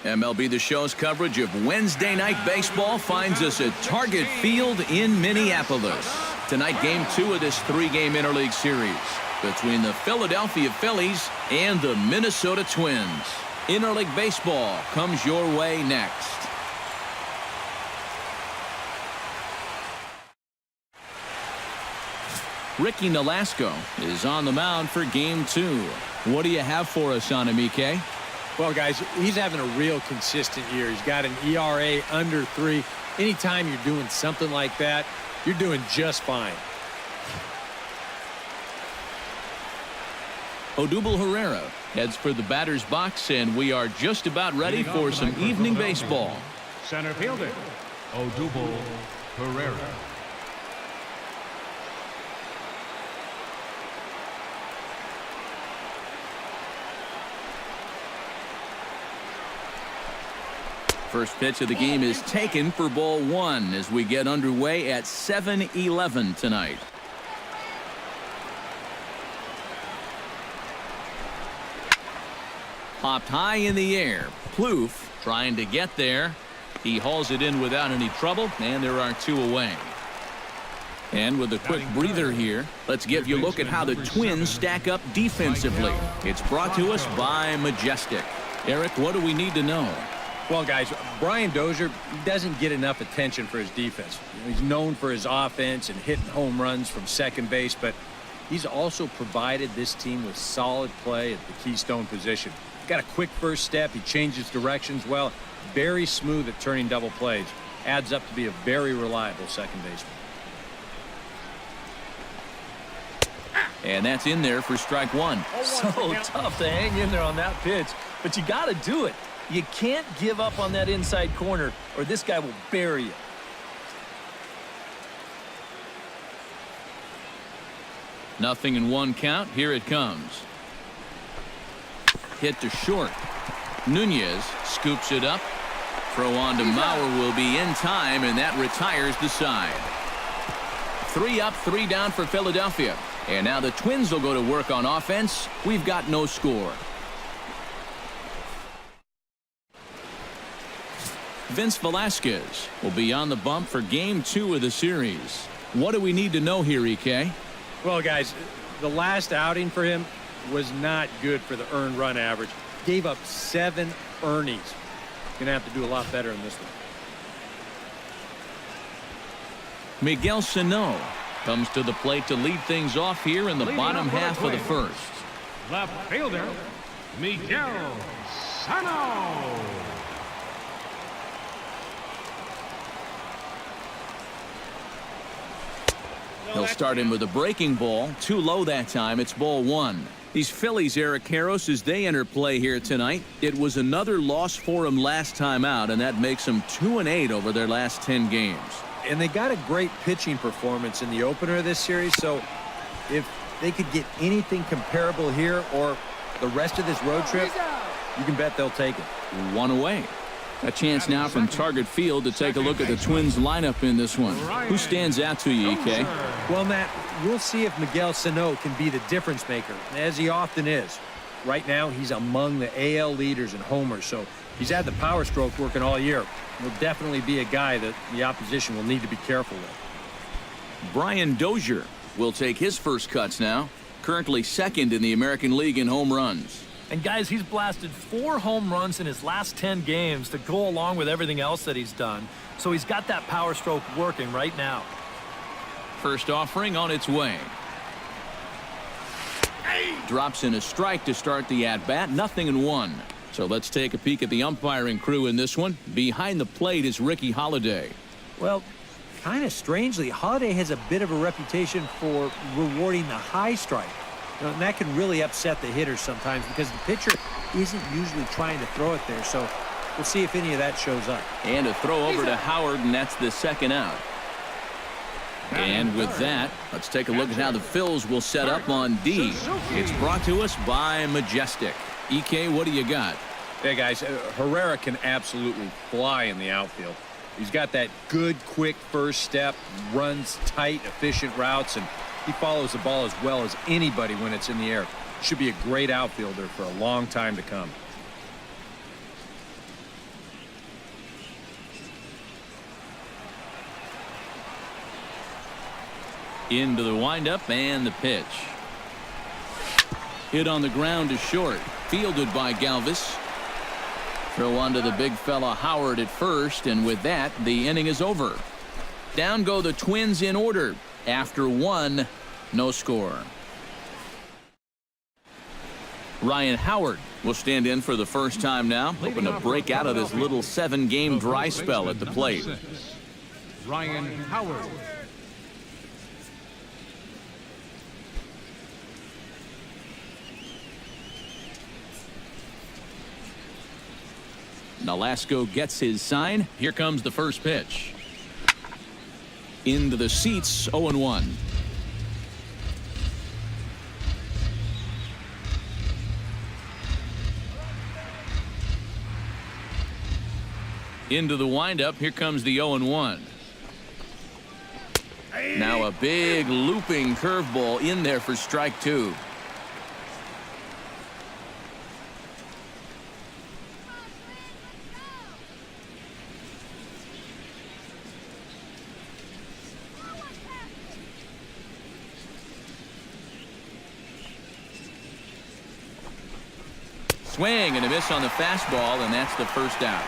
MLB The Show's coverage of Wednesday night baseball finds us at Target Field in Minneapolis. Tonight, Game 2 of this 3-game interleague series between the Philadelphia Phillies and the Minnesota Twins. Interleague baseball comes your way next. Ricky Nolasco is on the mound for Game 2. What do you have for us on him, EK? Well, guys, he's having a real consistent year. He's got an ERA under 3. Anytime you're doing something like that, you're doing just fine. Odubel Herrera heads for the batter's box, and we are just about ready for some evening baseball. Center fielder, Odubel Herrera. First pitch of the game is taken for ball 1 as we get underway at 7-11 tonight. Popped high in the air. Plouffe trying to get there. He hauls it in without any trouble, and there are 2 away. And with a quick breather here, let's give you a look at how the Twins stack up defensively. It's brought to us by Majestic. Eric, what do we need to know? Well, guys, Brian Dozier doesn't get enough attention for his defense. He's known for his offense and hitting home runs from second base, but he's also provided this team with solid play at the keystone position. Got a quick first step. He changes directions well. Very smooth at turning double plays. Adds up to be a very reliable second baseman. And that's in there for strike 1. So tough to hang in there on that pitch, but you got to do it. You can't give up on that inside corner, or this guy will bury you. Nothing in 1 count. Here it comes. Hit to short. Nunez scoops it up. Throw on to Mauer will be in time, and that retires the side. 3 up, 3 down for Philadelphia. And now the Twins will go to work on offense. We've got no score. Vince Velasquez will be on the bump for Game 2 of the series. What do we need to know here, EK? Well, guys, the last outing for him was not good for the earned run average. Gave up 7 earnings. Gonna have to do a lot better in this one. Miguel Sano comes to the plate to lead things off here in the bottom half of the first. Left fielder, Miguel Sano. He'll start in with a breaking ball. Too low that time. It's ball 1. These Phillies, Eric Karros, as they enter play here tonight, it was another loss for them last time out, and that makes them 2-8 over their last 10 games. And they got a great pitching performance in the opener of this series, so if they could get anything comparable here or the rest of this road trip, you can bet they'll take it. 1 away. A chance now from Target Field to take a look at the Twins lineup in this one. Who stands out to you, EK? Well, Matt, we'll see if Miguel Sano can be the difference maker, as he often is. Right now, he's among the AL leaders in homers, so he's had the power stroke working all year. He'll definitely be a guy that the opposition will need to be careful with. Brian Dozier will take his first cuts now. Currently 2nd in the American League in home runs. And guys, he's blasted 4 home runs in his last 10 games to go along with everything else that he's done. So he's got that power stroke working right now. First offering on its way. Drops in a strike to start the at-bat. 0-1. So let's take a peek at the umpiring crew in this one. Behind the plate is Ricky Holiday. Well, kind of strangely, Holiday has a bit of a reputation for rewarding the high strike. And that can really upset the hitters sometimes because the pitcher isn't usually trying to throw it there. So we'll see if any of that shows up. And a throw over to Howard, and that's the 2nd out. And with that, let's take a look at how the Phils will set up on D. It's brought to us by Majestic. EK, what do you got? Hey, guys, Herrera can absolutely fly in the outfield. He's got that good, quick first step, runs tight, efficient routes, and he follows the ball as well as anybody when it's in the air. Should be a great outfielder for a long time to come. Into the windup and the pitch. Hit on the ground to short. Fielded by Galvis. Throw onto the big fella Howard at first, and with that, the inning is over. Down go the Twins in order. After one, no score. Ryan Howard will stand in for the first time now, hoping to break out of this little 7-game dry spell at the plate. Ryan Howard. Nolasco gets his sign. Here comes the first pitch. Into the seats, 0-1. Into the windup. Here comes the 0-1. Now a big looping curveball in there for strike two. Swing and a miss on the fastball, and that's the first out.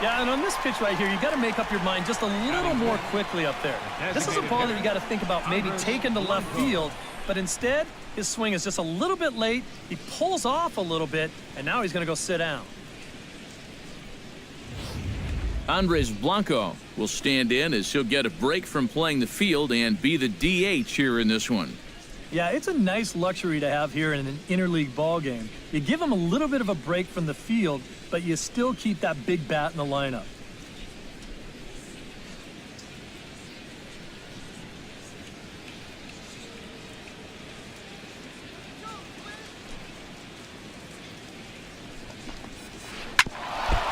Yeah, and on this pitch right here, you got to make up your mind just a little more quickly up there. This is a ball that you got to think about maybe taking to left field, but instead, his swing is just a little bit late. He pulls off a little bit, and now he's going to go sit down. Andres Blanco will stand in as he'll get a break from playing the field and be the DH here in this one. Yeah, it's a nice luxury to have here in an interleague ball game. You give him a little bit of a break from the field, but you still keep that big bat in the lineup.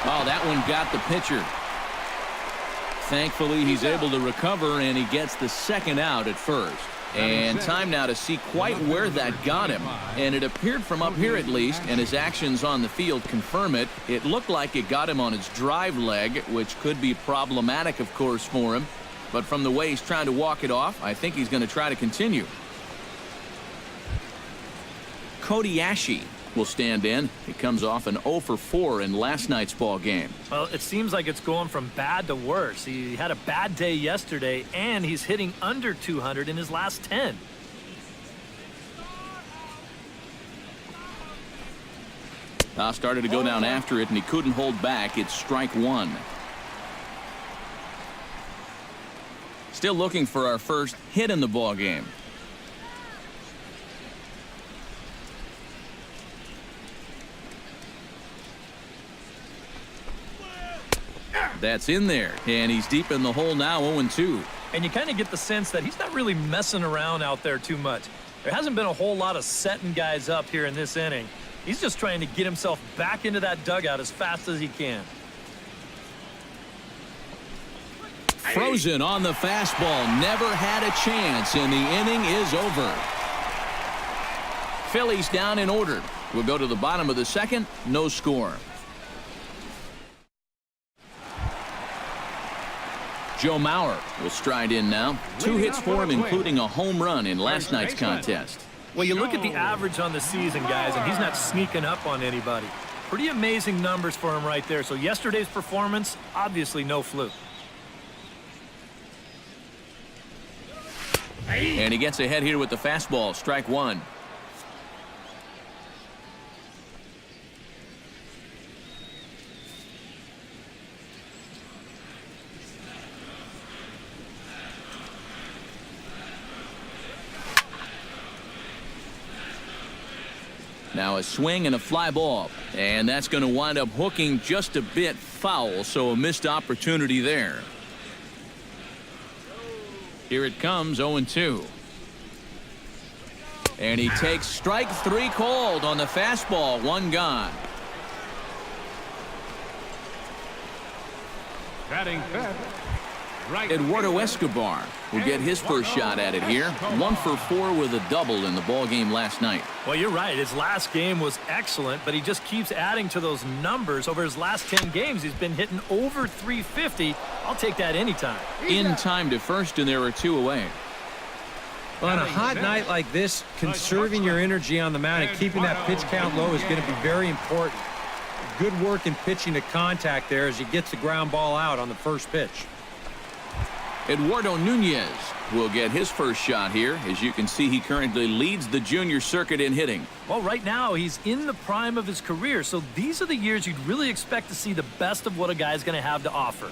Oh, that one got the pitcher. Thankfully, he's able to recover, and he gets the second out at first. And time now to see quite where that got him. And it appeared from up here at least, and his actions on the field confirm it. It looked like it got him on his drive leg, which could be problematic, of course, for him. But from the way he's trying to walk it off, I think he's going to try to continue. Cody Ashe will stand in. He comes off an 0 for 4 in last night's ball game. Well, it seems like it's going from bad to worse. He had a bad day yesterday, and he's hitting under 200 in his last 10. Started to go down after it, and he couldn't hold back. It's strike one. Still looking for our first hit in the ball game. That's in there, and he's deep in the hole now, 0-2. And you kind of get the sense that he's not really messing around out there too much. There hasn't been a whole lot of setting guys up here in this inning. He's just trying to get himself back into that dugout as fast as he can. Frozen on the fastball. Never had a chance, and the inning is over. Phillies down in order. We'll go to the bottom of the second. No score. Joe Mauer will stride in now. 2 hits for him, including a home run in last night's contest. Well, you look at the average on the season, guys, and he's not sneaking up on anybody. Pretty amazing numbers for him right there. So yesterday's performance, obviously no fluke. And he gets ahead here with the fastball. Strike one. Now a swing and a fly ball, and that's going to wind up hooking just a bit foul, so a missed opportunity there. Here it comes, 0-2. And he takes strike 3 called on the fastball. 1 gone. Batting fifth, Eduardo Escobar will get his first shot at it here. 1 for 4 with a double in the ball game last night. Well, you're right. His last game was excellent, but he just keeps adding to those numbers. Over his last 10 games, he's been hitting over 350. I'll take that anytime. In time to first, and there are 2 away. On a hot night like this, conserving your energy on the mound and keeping that pitch count low is going to be very important. Good work in pitching to contact there as he gets the ground ball out on the first pitch. Eduardo Nunez will get his first shot here. As you can see, he currently leads the junior circuit in hitting. Well, right now, he's in the prime of his career, so these are the years you'd really expect to see the best of what a guy's going to have to offer.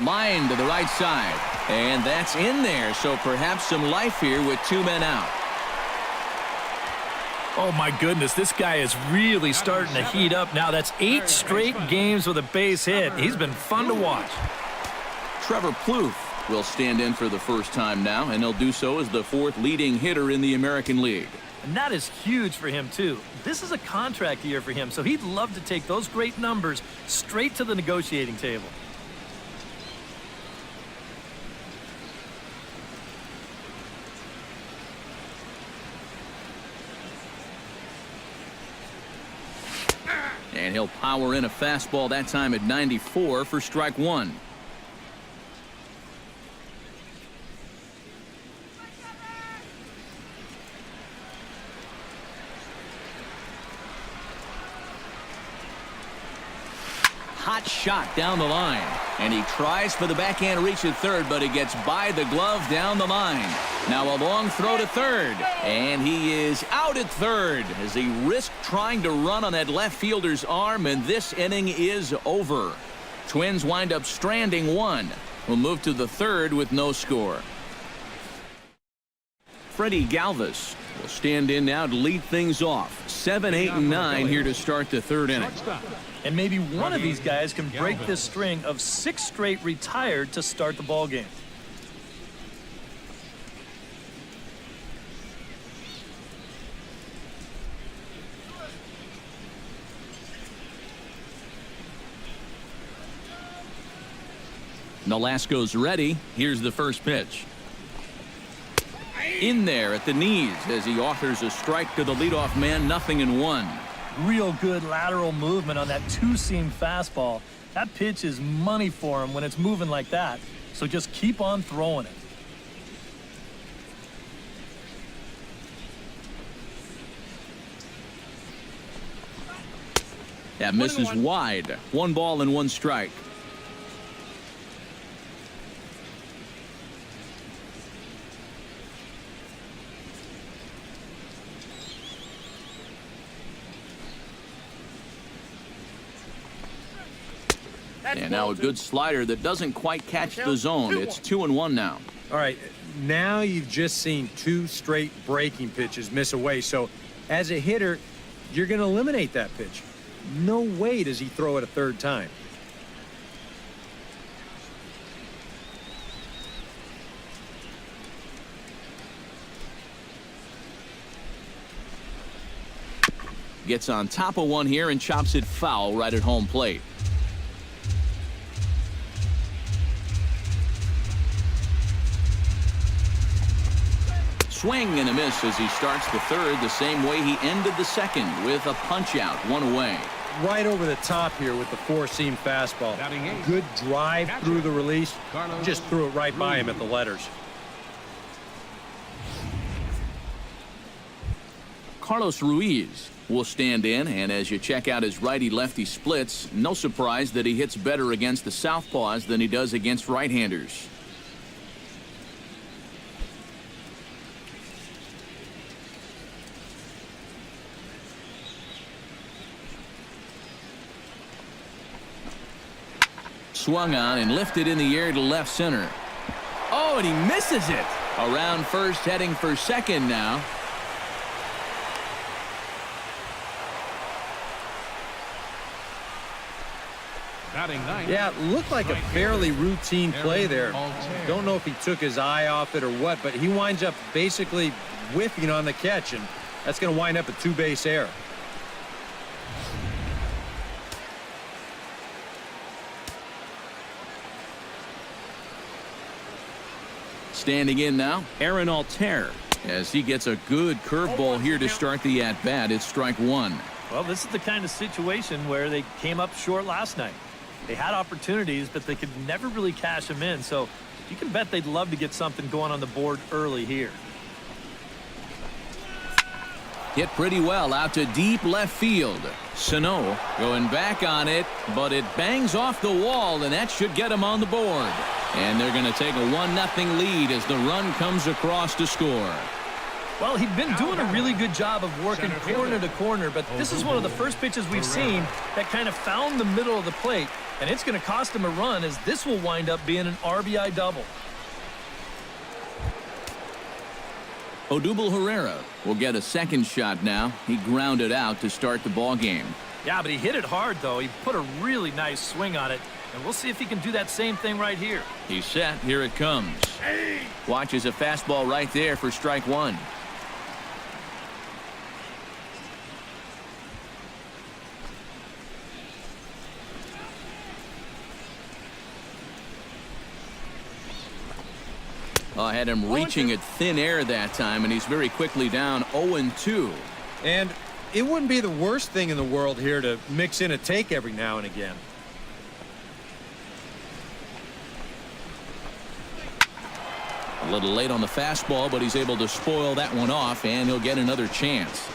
Line to the right side, and that's in there, so perhaps some life here with 2 men out. Oh, my goodness, this guy is really starting to heat up now. That's 8 straight games with a base hit. He's been fun to watch. Trevor Plouffe will stand in for the first time now, and he'll do so as the 4th leading hitter in the American League. And that is huge for him, too. This is a contract year for him, so he'd love to take those great numbers straight to the negotiating table. And he'll power in a fastball that time at 94 for strike 1. Hot shot down the line, and he tries for the backhand reach at third, but he gets by the glove down the line. Now a long throw to third, and he is out at third as he risked trying to run on that left fielder's arm, and this inning is over. Twins wind up stranding 1. We'll move to the 3rd with no score. Freddie Galvis will stand in now to lead things off. 7, 8, and 9 here to start the 3rd inning. And maybe one of these guys can break this string of 6 straight retired to start the ball game. Nolasco's ready. Here's the first pitch. In there at the knees as he offers a strike to the leadoff man. 0-1. Real good lateral movement on that 2-seam fastball. That pitch is money for him when it's moving like that. So just keep on throwing it. That misses wide. 1 ball and 1 strike. And now a good slider that doesn't quite catch the zone. It's 2-1 now. All right, now you've just seen 2 straight breaking pitches miss away. So as a hitter, you're going to eliminate that pitch. No way does he throw it a 3rd time. Gets on top of one here and chops it foul right at home plate. Swing and a miss as he starts the 3rd the same way he ended the 2nd with a punch out, 1 away. Right over the top here with the 4-seam fastball. Good drive through the release. Just threw it right by him at the letters. Carlos Ruiz will stand in, and as you check out his righty-lefty splits, no surprise that he hits better against the southpaws than he does against right-handers. Swung on and lifted in the air to left center. Oh, and he misses it. Around first, heading for 2nd now. Batting ninth. Yeah, it looked like a fairly routine play there. Don't know if he took his eye off it or what, but he winds up basically whiffing on the catch, and that's going to wind up a two-base error. Standing in now, Aaron Altair, as he gets a good curveball here to start the at-bat. It's strike one. Well, this is the kind of situation where they came up short last night. They had opportunities, but they could never really cash them in. So you can bet they'd love to get something going on the board early here. Hit pretty well out to deep left field. Sano going back on it, but it bangs off the wall, and that should get him on the board. And they're going to take a 1-0 lead as the run comes across to score. Well, he'd been doing a really good job of working corner to corner, but this is one of the first pitches we've seen that kind of found the middle of the plate, and it's going to cost him a run, as this will wind up being an RBI double. Odubel Herrera will get a second shot now. He grounded out to start the ball game. Yeah, but he hit it hard, though. He put a really nice swing on it, and we'll see if he can do that same thing right here. He's set. Here it comes. Watches a fastball right there for strike one. I had him reaching at thin air that time, and he's very quickly down 0-2. And it wouldn't be the worst thing in the world here to mix in a take every now and again. A little late on the fastball, but he's able to spoil that one off, and he'll get another chance.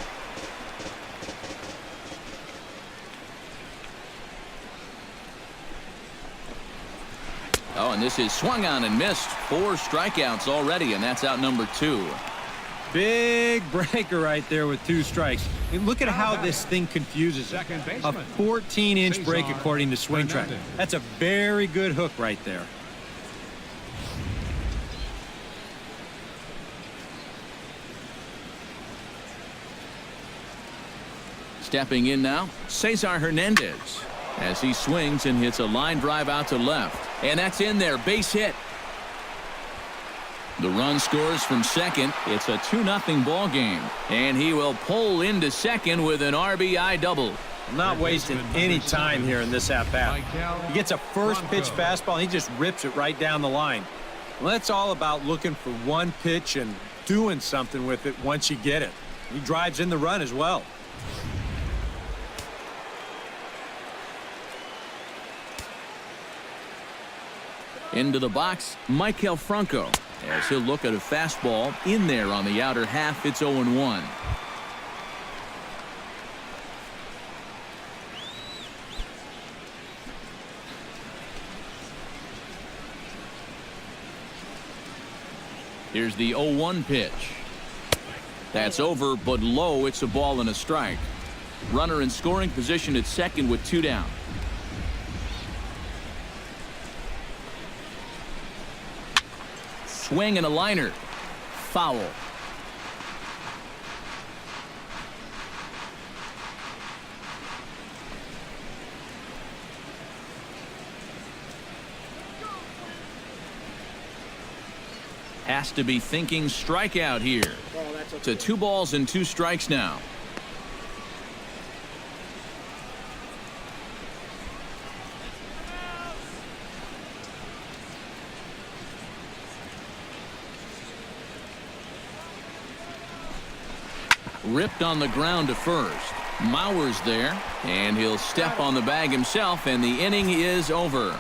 Oh, and this is swung on and missed. 4 strikeouts already, and that's out number 2. Big breaker right there with 2 strikes. I mean, look at how this thing confuses it. A 14-inch break according to Swing Track. That's a very good hook right there. Stepping in now, Cesar Hernandez, as he swings and hits a line drive out to left. And that's in there, base hit. The run scores from second. It's a 2-0 ball game, and he will pull into second with an RBI double. Not wasting any time here in this at-bat. He gets a first pitch fastball, and he just rips it right down the line. Well, that's all about looking for one pitch and doing something with it once you get it. He drives in the run as well. Into the box, Maikel Franco, as he'll look at a fastball in there on the outer half. It's 0-1. Here's the 0-1 pitch. That's over, but low. It's a ball and a strike. Runner in scoring position at second with 2 down. Swing and a liner. Foul. Has to be thinking strikeout here. To 2 balls and 2 strikes now. Ripped on the ground to first. Mauer's there, and he'll step on the bag himself, and the inning is over.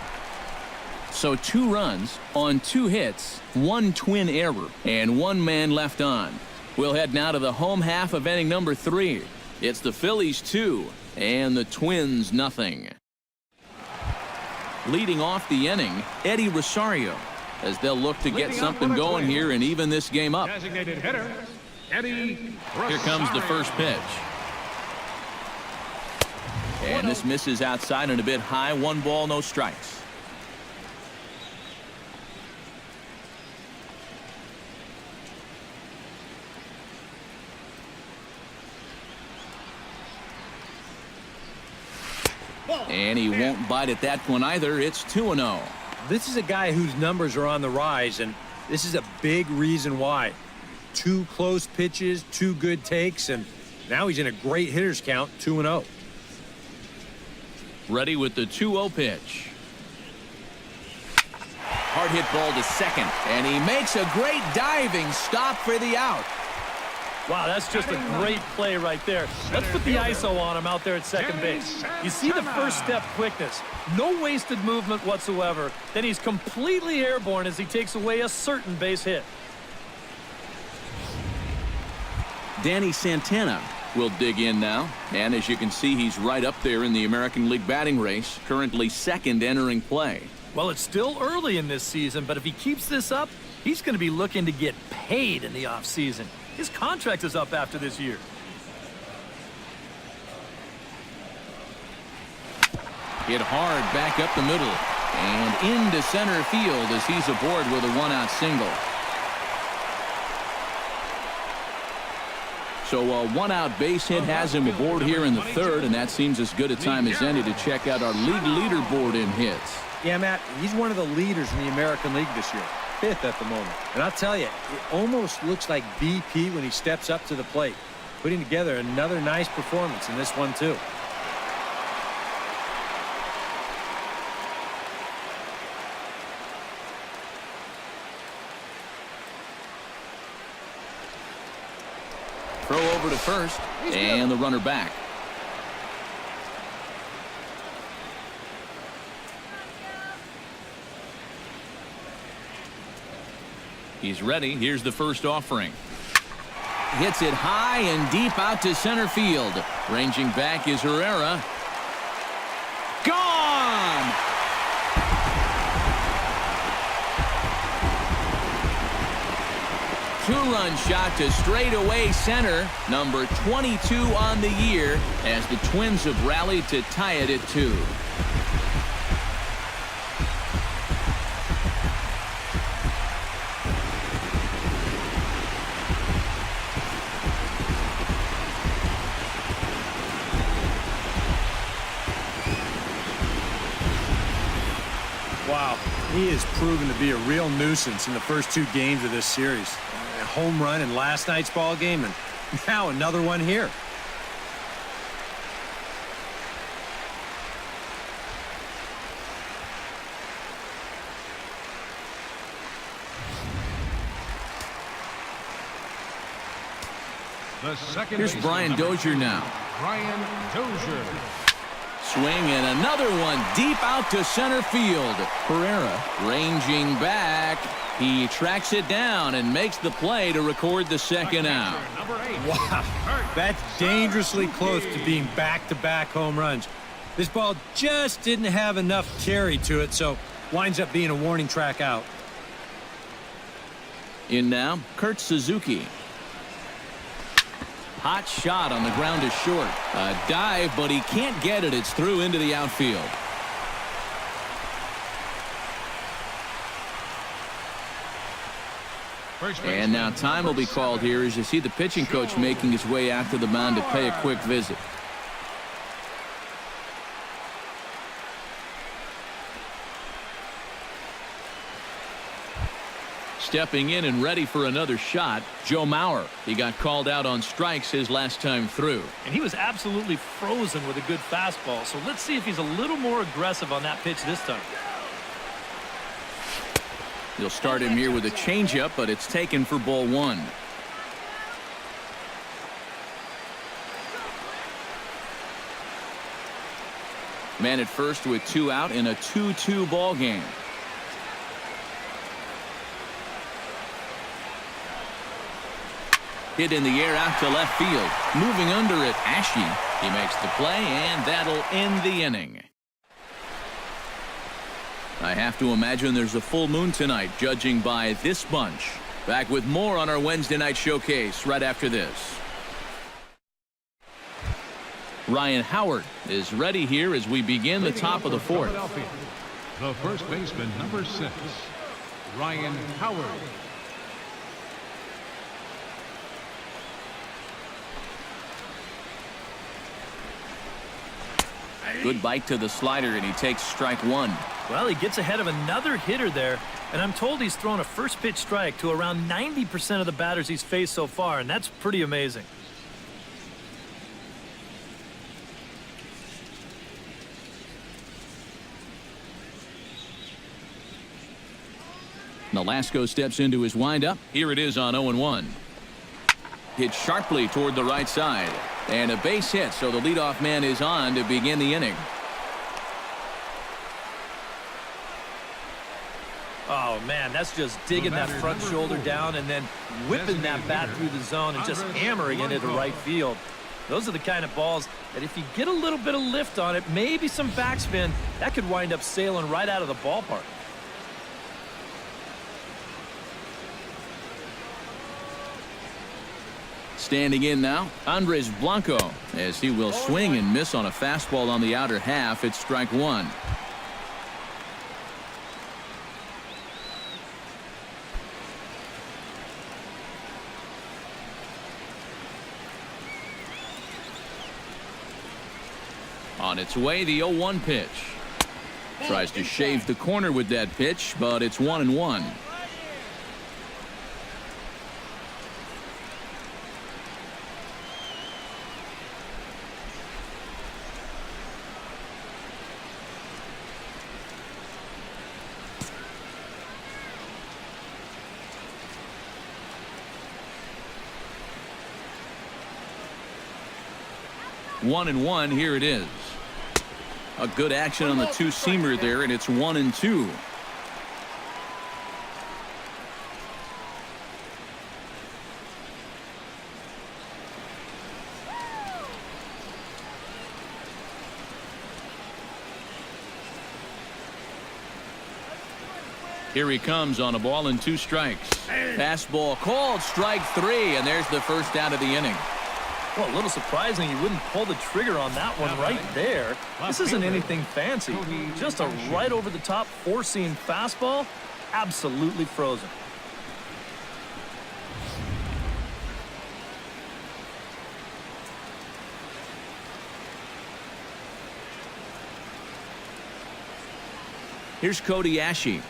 So 2 runs on 2 hits, 1 twin error, and 1 man left on. We'll head now to the home half of inning number 3. It's the Phillies 2 and the Twins nothing. Leading off the inning, Eddie Rosario, as they'll look to get something going here and even this game up. Designated hitter, Eddie Rosario. Here comes the first pitch. And this misses outside and a bit high. 1 ball, no strikes. And he won't bite at that one either. It's 2-0. This is a guy whose numbers are on the rise, and this is a big reason why. 2 close pitches, 2 good takes, and now he's in a great hitter's count, 2-0. Ready with the 2-0 pitch. Hard hit ball to second, and he makes a great diving stop for the out. Wow, that's just a great play right there. Let's put the ISO on him out there at second base. You see the first step quickness. No wasted movement whatsoever. Then he's completely airborne as he takes away a certain base hit. Danny Santana will dig in now. And as you can see, he's right up there in the American League batting race, currently second entering play. Well, it's still early in this season, but if he keeps this up, he's going to be looking to get paid in the offseason. His contract is up after this year. Hit hard back up the middle and into center field as he's aboard with a 1-out single. So a 1-out base hit has him aboard here in the third, and that seems as good a time as any to check out our league leaderboard in hits. Yeah, Matt, he's one of the leaders in the American League this year. 5th at the moment. And I'll tell you, it almost looks like BP when he steps up to the plate. Putting together another nice performance in this one, too. Throw over to first, and the runner back. He's ready. Here's the first offering. Hits it high and deep out to center field. Ranging back is Herrera. Gone! Two-run shot to straightaway center. Number 22 on the year as the Twins have rallied to tie it at 2. Wow, he has proven to be a real nuisance in the first 2 games of this series. A home run in last night's ball game, and now another one here. Here's Brian Dozier now. Brian Dozier. Swing and another one deep out to center field. Herrera ranging back. He tracks it down and makes the play to record the second out. Wow, that's dangerously close to being back-to-back home runs. This ball just didn't have enough carry to it, so winds up being a warning track out. In now, Kurt Suzuki. Hot shot on the ground is short. A dive, but he can't get it. It's through into the outfield. And now time will be called here as you see the pitching coach making his way out to the mound to pay a quick visit. Stepping in and ready for another shot, Joe Mauer. He got called out on strikes his last time through. And he was absolutely frozen with a good fastball. So let's see if he's a little more aggressive on that pitch this time. He'll start him here with a changeup, but it's taken for ball 1. Man at first with 2 out in a 2-2 ball game. Hit in the air out to left field. Moving under it, Ashe. He makes the play, and that'll end the inning. I have to imagine there's a full moon tonight, judging by this bunch. Back with more on our Wednesday night showcase right after this. Ryan Howard is ready here as we begin the top of the 4th. The first baseman, number 6, Ryan Howard. Good bite to the slider, and he takes strike one. Well, he gets ahead of another hitter there, and I'm told he's thrown a first pitch strike to around 90% of the batters he's faced so far, and that's pretty amazing. Nolasco steps into his windup. Here it is on 0-1. Hit sharply toward the right side. And a base hit, so the leadoff man is on to begin the inning. Oh, man, that's just digging that front shoulder down and then whipping that bat through the zone and just hammering it into right field. Those are the kind of balls that if you get a little bit of lift on it, maybe some backspin, that could wind up sailing right out of the ballpark. Standing in now, Andres Blanco, as he will swing and miss on a fastball on the outer half. It's strike one. On its way, the 0-1 pitch. Tries to shave the corner with that pitch, but it's 1-1. One and one. Here it is. A good action on the two-seamer there, and it's 1-2. Here he comes on a ball and 2 strikes. Fastball called, strike 3, and there's the first out of the inning. Well, a little surprising you wouldn't pull the trigger on that one right there. This isn't anything fancy. Just a right over the top 4-seam fastball. Absolutely frozen. Here's Cody Ashe,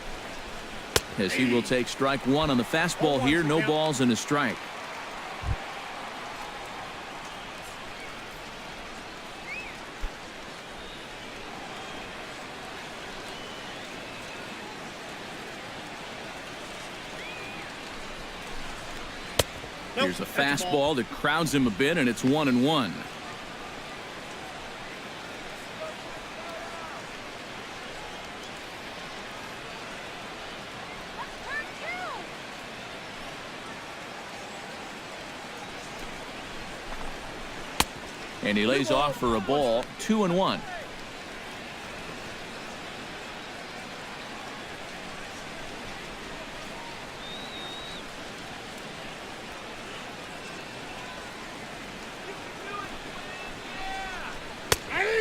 as he will take strike 1 on the fastball here. No balls and a strike. Here's a fastball that crowds him a bit, and it's 1-1. And he lays off for a ball. 2-1.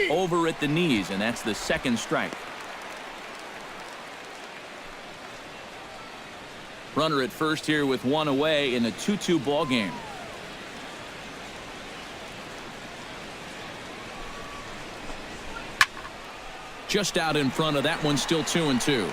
Over at the knees, and that's the second strike. Runner at first here with 1 away in the 2-2 ball game. Just out in front of that one, still 2-2.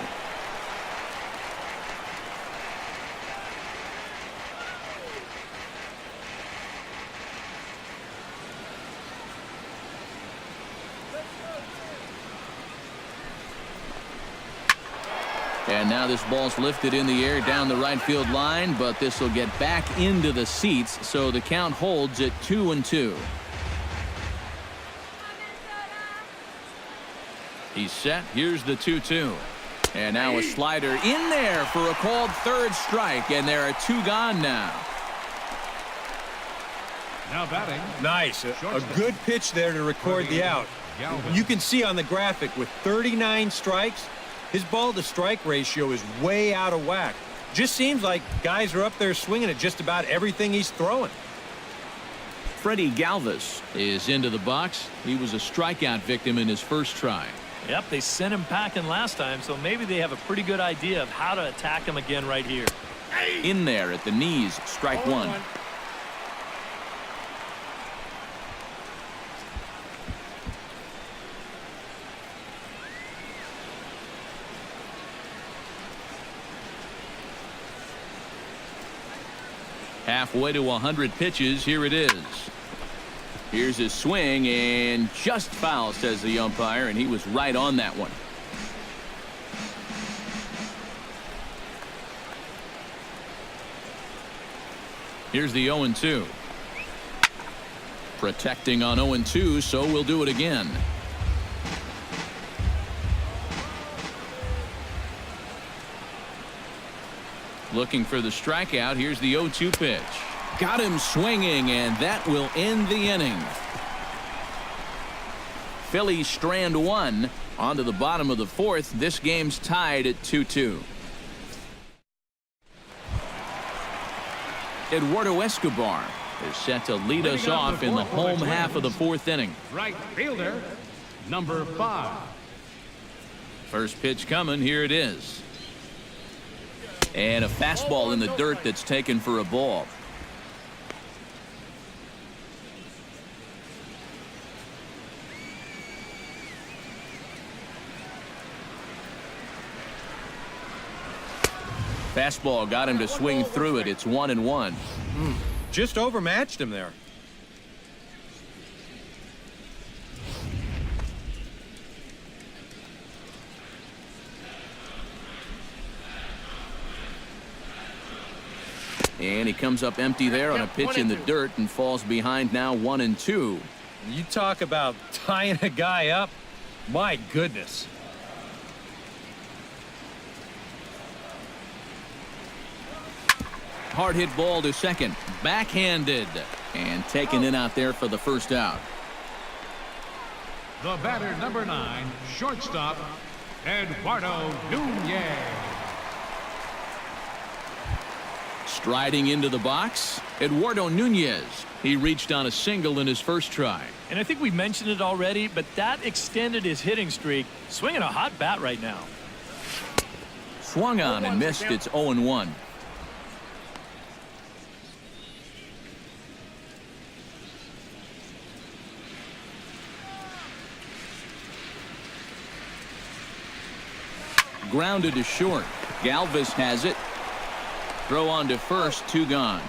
And now this ball's lifted in the air down the right field line, but this will get back into the seats, so the count holds at 2-2. He's set. Here's the 2-2. And now a slider in there for a called third strike, and there are 2 gone now. Now batting. Nice. A good pitch there to record the out. You can see on the graphic with 39 strikes, his ball-to-strike ratio is way out of whack. Just seems like guys are up there swinging at just about everything he's throwing. Freddie Galvis is into the box. He was a strikeout victim in his first try. Yep, they sent him packing last time, so maybe they have a pretty good idea of how to attack him again right here. In there at the knees, strike 1. Halfway to 100 pitches. Here it is. Here's his swing, and just foul, says the umpire, and he was right on that one. Here's the 0-2. Protecting on 0-2, so we'll do it again. Looking for the strikeout. Here's the 0-2 pitch. Got him swinging, and that will end the inning. Phillies strand one. On to the bottom of the fourth. This game's tied at 2-2. Eduardo Escobar is set to lead us off in the home half of the fourth inning. Right fielder, number 5. First pitch coming. Here it is. And a fastball in the dirt that's taken for a ball. Fastball got him to swing through it. It's 1-1. Just overmatched him there. And he comes up empty there on a pitch in the dirt and falls behind now 1-2. You talk about tying a guy up. My goodness. Hard hit ball to second. Backhanded. And taken in out there for the first out. The batter, number 9, shortstop, Eduardo Nunez. Striding into the box, Eduardo Nunez. He reached on a single in his first try. And I think we mentioned it already, but that extended his hitting streak. Swinging a hot bat right now. Swung on and missed. It's 0-1. Grounded to short. Galvis has it. Throw on to first, 2 gone.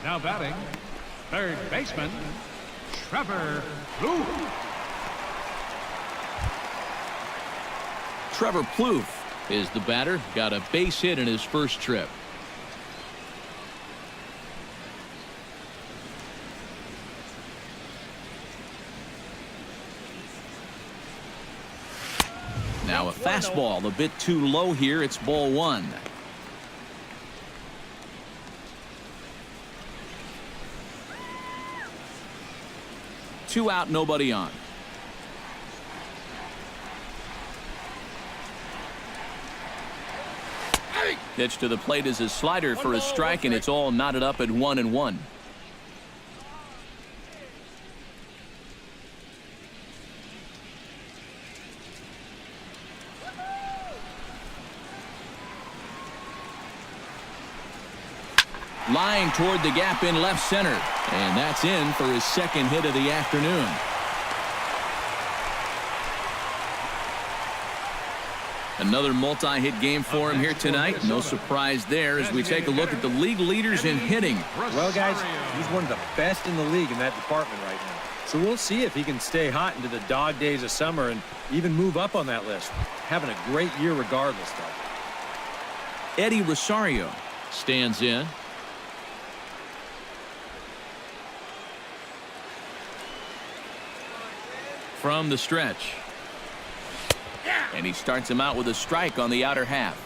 Now batting, third baseman, Trevor Plouffe. Trevor Plouffe is the batter. Got a base hit in his first trip. Now a fastball a bit too low here. It's ball 1. Two out, nobody on. Pitch to the plate is a slider for a strike, and it's all knotted up at 1-1. Lying toward the gap in left center. And that's in for his second hit of the afternoon. Another multi-hit game for him here tonight. No surprise there as we take a look at the league leaders in hitting. Well, guys, he's one of the best in the league in that department right now. So we'll see if he can stay hot into the dog days of summer and even move up on that list. Having a great year regardless, though. Eddie Rosario stands in. From the stretch. And he starts him out with a strike on the outer half.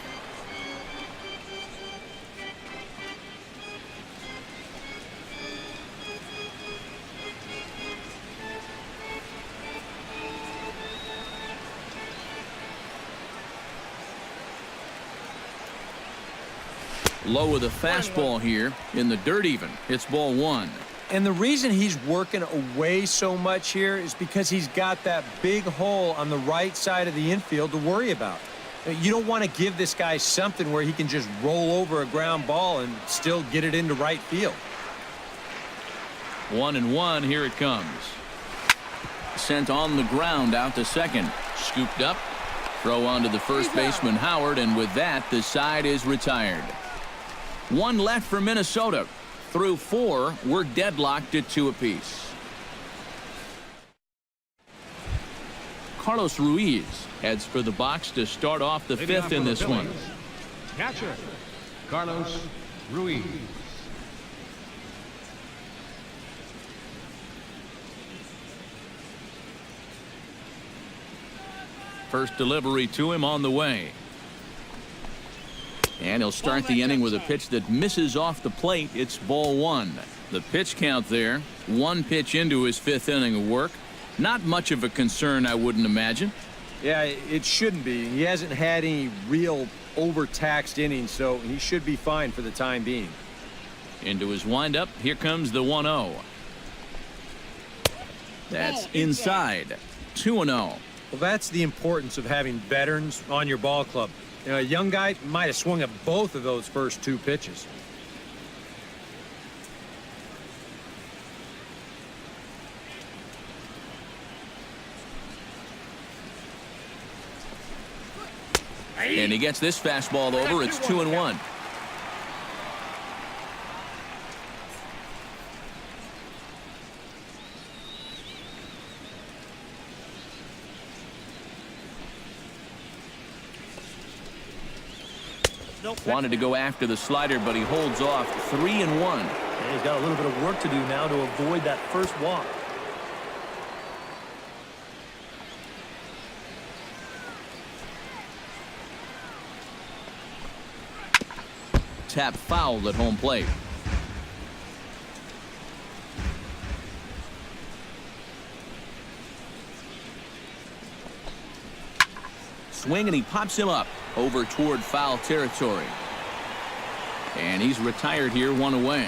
Low with a fastball here in the dirt even. It's ball 1. And the reason he's working away so much here is because he's got that big hole on the right side of the infield to worry about. You don't want to give this guy something where he can just roll over a ground ball and still get it into right field. 1-1. Here it comes. Sent on the ground out to second. Scooped up. Throw on to the first baseman Howard, and with that the side is retired. One left for Minnesota. Through 4, we're deadlocked at 2 apiece. Carlos Ruiz heads for the box to start off the 5th in this one. Catcher, Carlos Ruiz. First delivery to him on the way. And he'll start the inning with a pitch that misses off the plate. It's ball 1. The pitch count there. 1 pitch into his 5th inning of work. Not much of a concern, I wouldn't imagine. Yeah, it shouldn't be. He hasn't had any real overtaxed innings, so he should be fine for the time being. Into his windup. Here comes the 1-0. That's inside. 2-0. Well, that's the importance of having veterans on your ball club. You know, a young guy might have swung at both of those first 2 pitches. And he gets this fastball over. It's 2-1. Wanted to go after the slider, but he holds off. 3-1. And he's got a little bit of work to do now to avoid that first walk. Tap foul at home plate. Swing, and he pops him up over toward foul territory. And he's retired here, 1 away.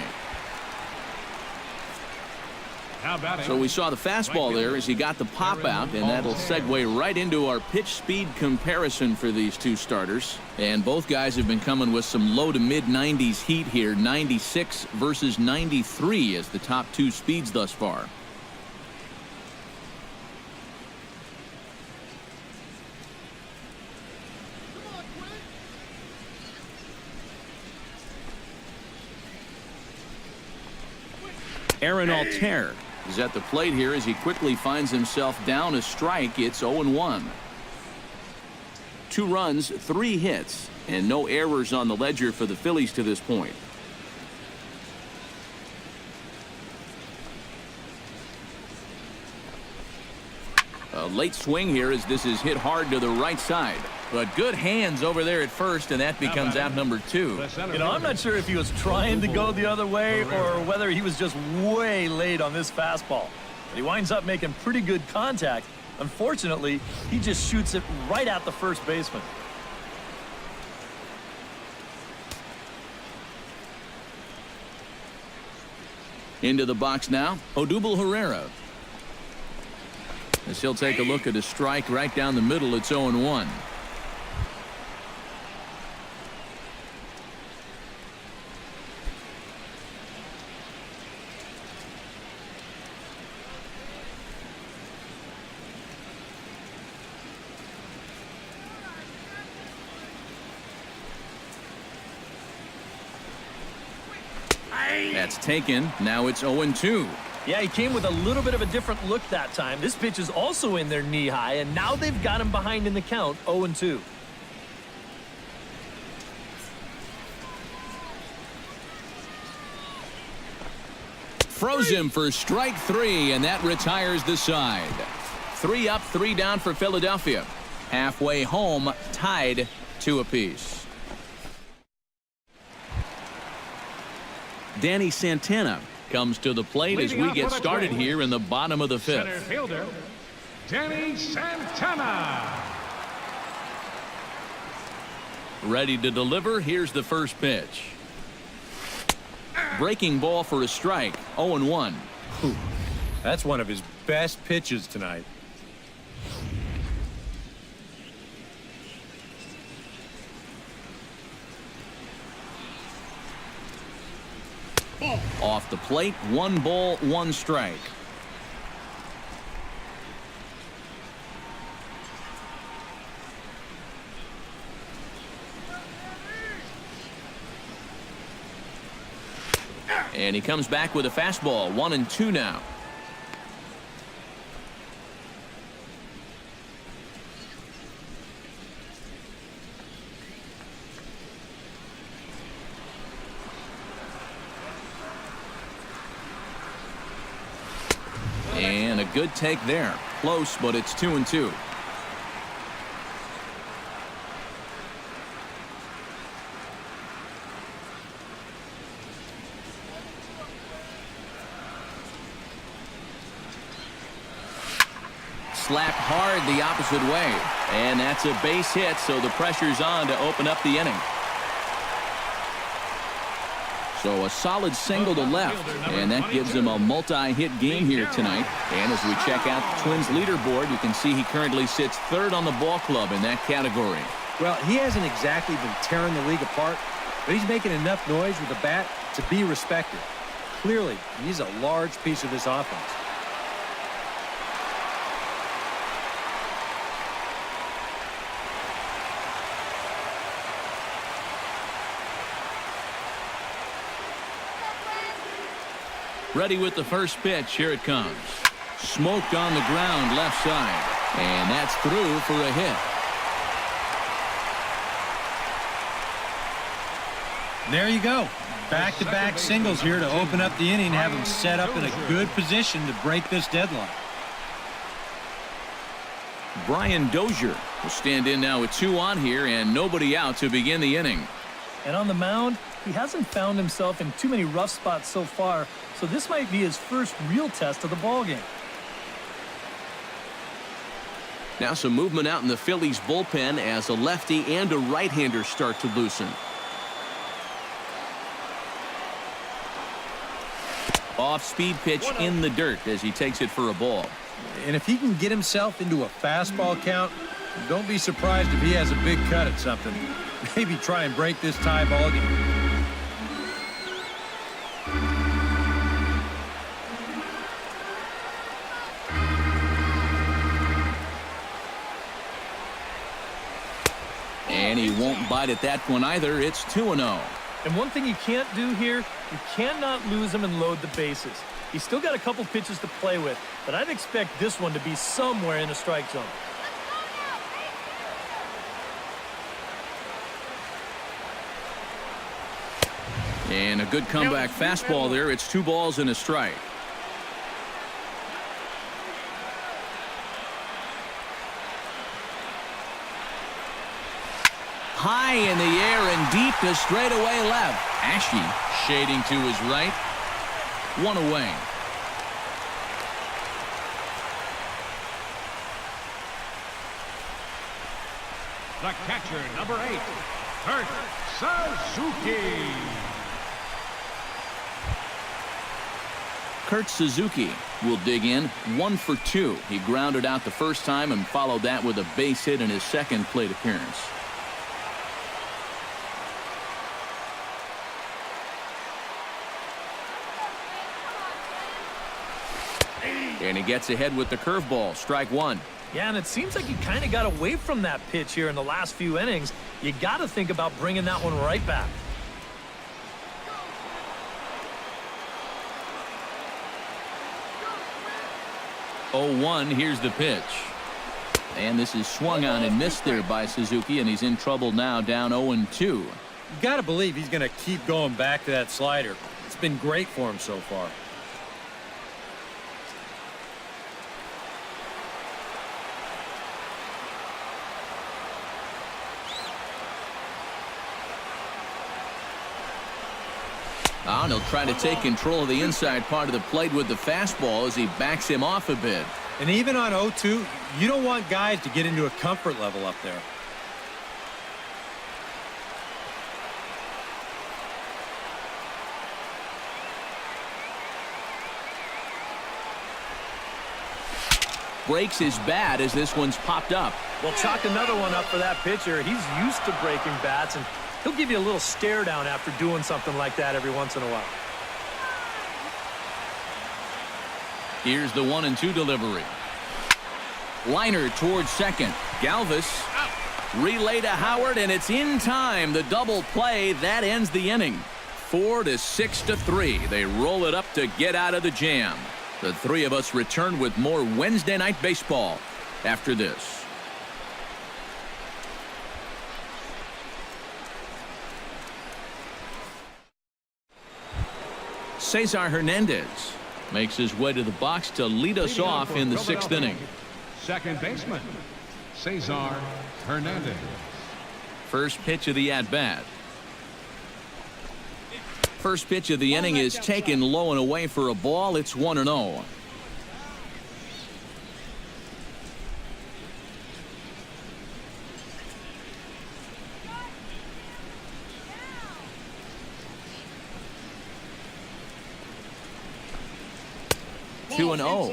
So we saw the fastball there as he got the pop out, and that'll segue right into our pitch speed comparison for these 2 starters. And both guys have been coming with some low to mid 90s heat here. 96 versus 93 as the top 2 speeds thus far. Aaron Altair is at the plate here as he quickly finds himself down a strike. It's 0-1. 2 runs, 3 hits, and no errors on the ledger for the Phillies to this point. A late swing here as this is hit hard to the right side. But good hands over there at first, and that becomes out number 2. You know, I'm not sure if he was trying to go the other way or whether he was just way late on this fastball. But he winds up making pretty good contact. Unfortunately, he just shoots it right at the first baseman. Into the box now, Odubel Herrera. As he'll take a look at a strike right down the middle. It's 0-1. That's taken. Now it's 0-2. Yeah, he came with a little bit of a different look that time. This pitch is also in there knee high, and now they've got him behind in the count, 0-2. Froze him for strike 3, and that retires the side. 3 up, 3 down for Philadelphia. Halfway home, tied 2 apiece. Danny Santana comes to the plate as we get started here in the bottom of the 5th. Center fielder, Danny Santana. Ready to deliver. Here's the first pitch. Breaking ball for a strike. 0-1. That's one of his best pitches tonight. Off the plate, 1 ball, 1 strike. And he comes back with a fastball. 1-2 now. And a good take there. Close, but it's 2-2. Slapped hard the opposite way. And that's a base hit, so the pressure's on to open up the inning. So a solid single to left, and that gives him a multi-hit game here tonight. And as we check out the Twins leaderboard, you can see he currently sits third on the ball club in that category. Well, he hasn't exactly been tearing the league apart, but he's making enough noise with the bat to be respected. Clearly, he's a large piece of this offense. Ready with the first pitch. Here it comes. Smoked on the ground left side. And that's through for a hit. There you go. Back-to-back singles here to open up the inning and have him set up in a good position to break this deadline. Brian Dozier will stand in now with 2 on here and nobody out to begin the inning. And on the mound, he hasn't found himself in too many rough spots so far, so this might be his first real test of the ballgame. Now some movement out in the Phillies bullpen as a lefty and a right-hander start to loosen. Off-speed pitch in the dirt as he takes it for a ball. And if he can get himself into a fastball count, don't be surprised if he has a big cut at something. Maybe try and break this tie ball game. And he won't bite at that one either. It's 2-0. And one thing you can't do here, you cannot lose him and load the bases. He's still got a couple pitches to play with, but I'd expect this one to be somewhere in the strike zone. And a good comeback fastball there. It's 2 balls and a strike. High in the air and deep to straightaway left. Ashe shading to his right. 1 away. The catcher, number 8, Kurt Suzuki. Kurt Suzuki will dig in. 1 for 2. He grounded out the first time and followed that with a base hit in his second plate appearance. And he gets ahead with the curveball. Strike 1. Yeah, and it seems like he kind of got away from that pitch here in the last few innings. You got to think about bringing that one right back. Oh, 1. Here's the pitch. And this is swung on and missed there by Suzuki, and he's in trouble now, down 0-2. You got to believe he's going to keep going back to that slider. It's been great for him so far. And he'll try to take control of the inside part of the plate with the fastball as he backs him off a bit. And even on 0-2, you don't want guys to get into a comfort level up there. Breaks his bat as this one's popped up. Well, chalk another one up for that pitcher. He's used to breaking bats, and he'll give you a little stare down after doing something like that every once in a while. Here's the 1-2 delivery. Liner towards second. Galvis relay to Howard, and it's in time. The double play that ends the inning. 4 to 6-3. They roll it up to get out of the jam. The three of us return with more Wednesday Night Baseball after this. Cesar Hernandez makes his way to the box to lead us off in the 6th inning. Second baseman, Cesar Hernandez. First pitch of the at-bat. First pitch of the inning is taken low and away for a ball. It's 1-0. Two and 0.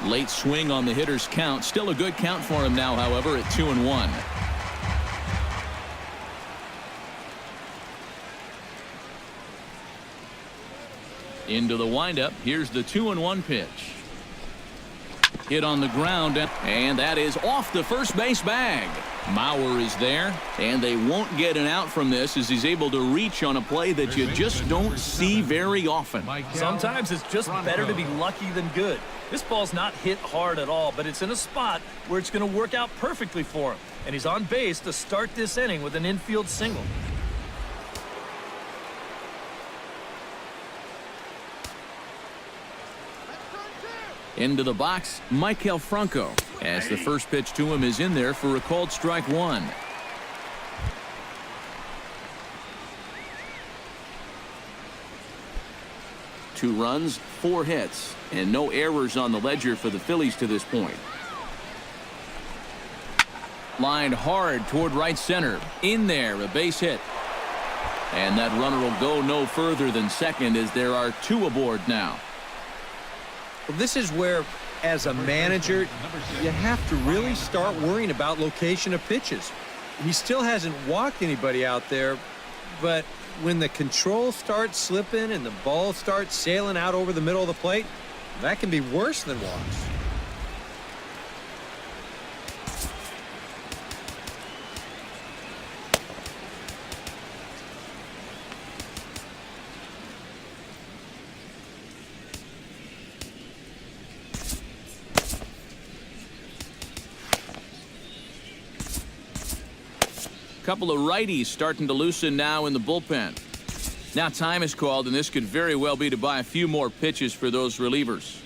Late swing on the hitter's count. Still a good count for him now, however, at 2-1. Into the windup. Here's the 2-1 pitch. Hit on the ground, and that is off the first base bag. Mauer is there, and they won't get an out from this as he's able to reach on a play that you just don't see very often. Sometimes it's just better to be lucky than good. This ball's not hit hard at all, but it's in a spot where it's going to work out perfectly for him. And he's on base to start this inning with an infield single. Into the box, Maikel Franco, as the first pitch to him is in there for a called strike one. Two runs, 4 hits, and no errors on the ledger for the Phillies to this point. Lined hard toward right center. In there, a base hit. And that runner will go no further than second as there are 2 aboard now. Well, this is where, as a manager, you have to really start worrying about location of pitches. He still hasn't walked anybody out there, but when the control starts slipping and the ball starts sailing out over the middle of the plate, that can be worse than walks. Couple of righties starting to loosen now in the bullpen. Now time is called, and this could very well be to buy a few more pitches for those relievers.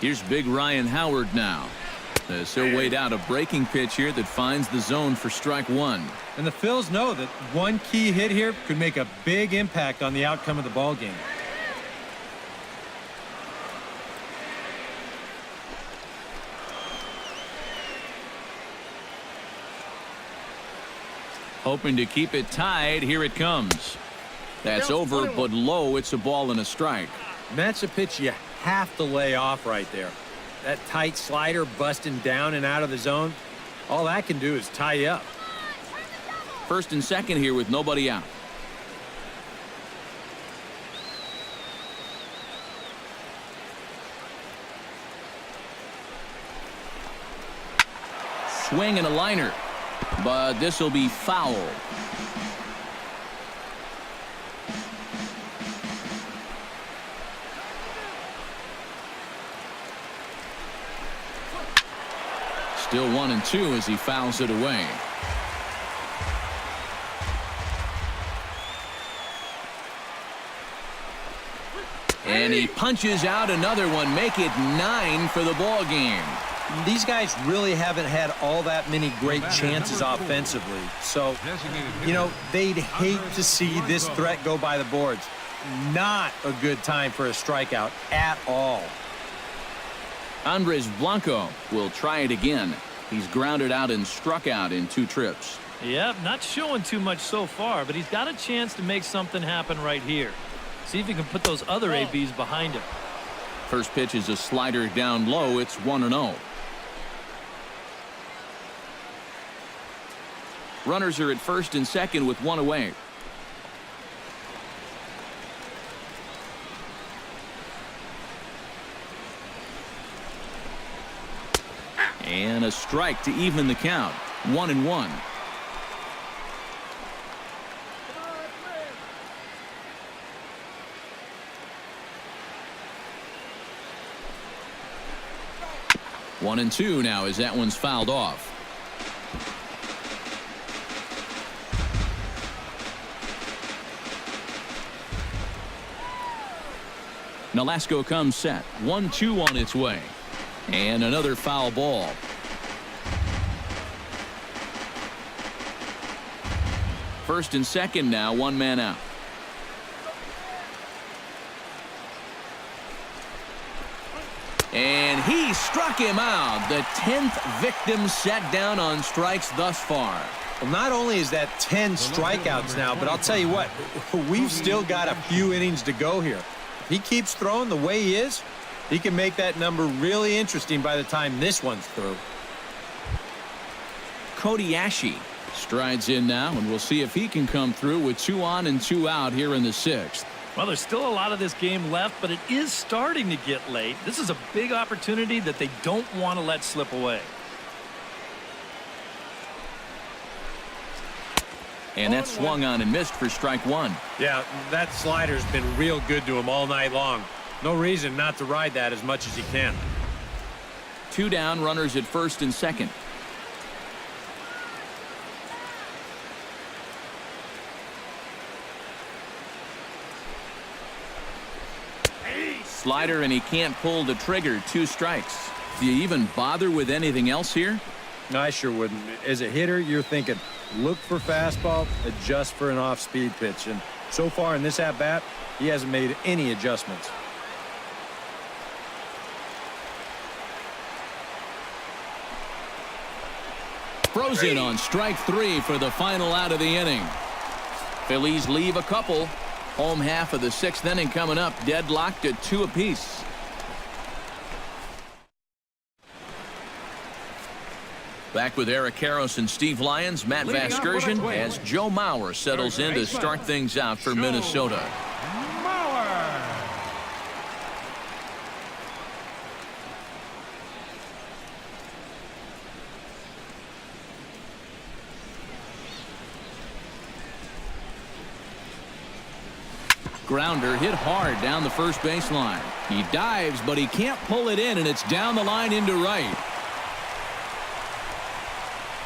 Here's big Ryan Howard now. He'll wait out a breaking pitch here that finds the zone for strike one. And the Phils know that one key hit here could make a big impact on the outcome of the ball game. Hoping to keep it tied. Here it comes. That's over, but low. It's a ball and a strike. And that's a pitch you have to lay off right there. That tight slider busting down and out of the zone, all that can do is tie you up. First and second here with nobody out. Swing and a liner, but this will be foul. Still 1-2 as he fouls it away. And he punches out another one. Make it 9 for the ball game. These guys really haven't had all that many great chances offensively. So, you know, they'd hate to see this threat go by the boards. Not a good time for a strikeout at all. Andres Blanco will try it again. He's grounded out and struck out in 2 trips. Yep, not showing too much so far, but he's got a chance to make something happen right here. See if he can put those other ABs behind him. First pitch is a slider down low. It's 1-0. Runners are at first and second with one away. And a strike to even the count. 1-1. One and two now as that one's fouled off. Nolasco comes set. 1-2 on its way. And another foul ball. First and second now, one man out. And he struck him out. The 10th victim set down on strikes thus far. Well, not only is that 10 strikeouts now, but I'll tell you what, we've still got a few innings to go here. If he keeps throwing the way he is, he can make that number really interesting by the time this one's through. Cody Ashe strides in now, and we'll see if he can come through with 2 on and 2 out here in the 6th. Well, there's still a lot of this game left, but it is starting to get late. This is a big opportunity that they don't want to let slip away. And that swung on and missed for strike one. Yeah, that slider's been real good to him all night long. No reason not to ride that as much as he can. 2 down, runners at first and second. Slider, and he can't pull the trigger. 2 strikes. Do you even bother with anything else here? No, I sure wouldn't. As a hitter, you're thinking, look for fastball, adjust for an off-speed pitch. And so far in this at-bat, he hasn't made any adjustments. Frozen on strike 3 for the final out of the inning. Phillies leave a couple. Home half of the 6th inning coming up, deadlocked at 2 apiece. Back with Eric Karros and Steve Lyons, Matt Vasgersian, as Joe Mauer settles in to start things out for Minnesota. Grounder hit hard down the first baseline. He dives, but he can't pull it in, and it's down the line into right.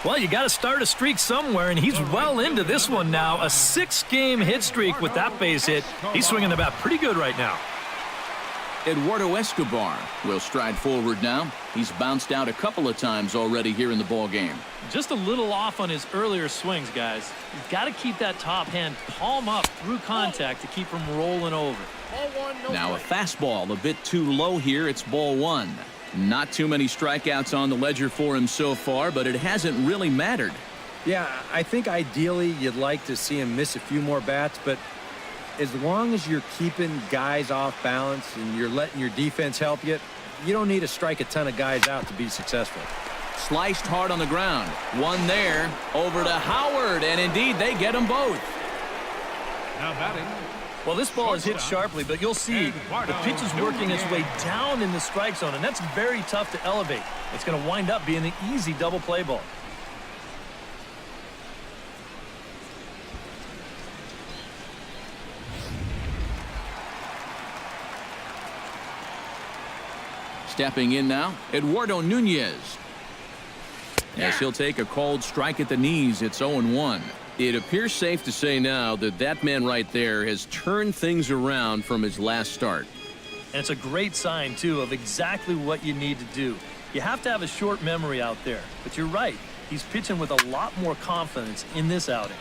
Well, you got to start a streak somewhere, and he's well into this one now. A 6-game hit streak with that base hit. He's swinging the bat pretty good right now. Eduardo Escobar will stride forward now. He's bounced out a couple of times already here in the ballgame. Just a little off on his earlier swings, guys. You've got to keep that top hand palm up through contact to keep him rolling over. Now a fastball a bit too low here. It's ball 1. Not too many strikeouts on the ledger for him so far, but it hasn't really mattered. Yeah, I think ideally you'd like to see him miss a few more bats, but as long as you're keeping guys off balance and you're letting your defense help you, you don't need to strike a ton of guys out to be successful. Sliced hard on the ground. One there. Over to Howard, and indeed they get them both. Now batting. Well, this ball is hit sharply, but you'll see the pitch is working its way down in the strike zone, and that's very tough to elevate. It's going to wind up being an easy double play ball. Stepping in now, Eduardo Nunez. As he'll take a called strike at the knees, it's 0-1. It appears safe to say now that that man right there has turned things around from his last start. And it's a great sign, too, of exactly what you need to do. You have to have a short memory out there. But you're right. He's pitching with a lot more confidence in this outing.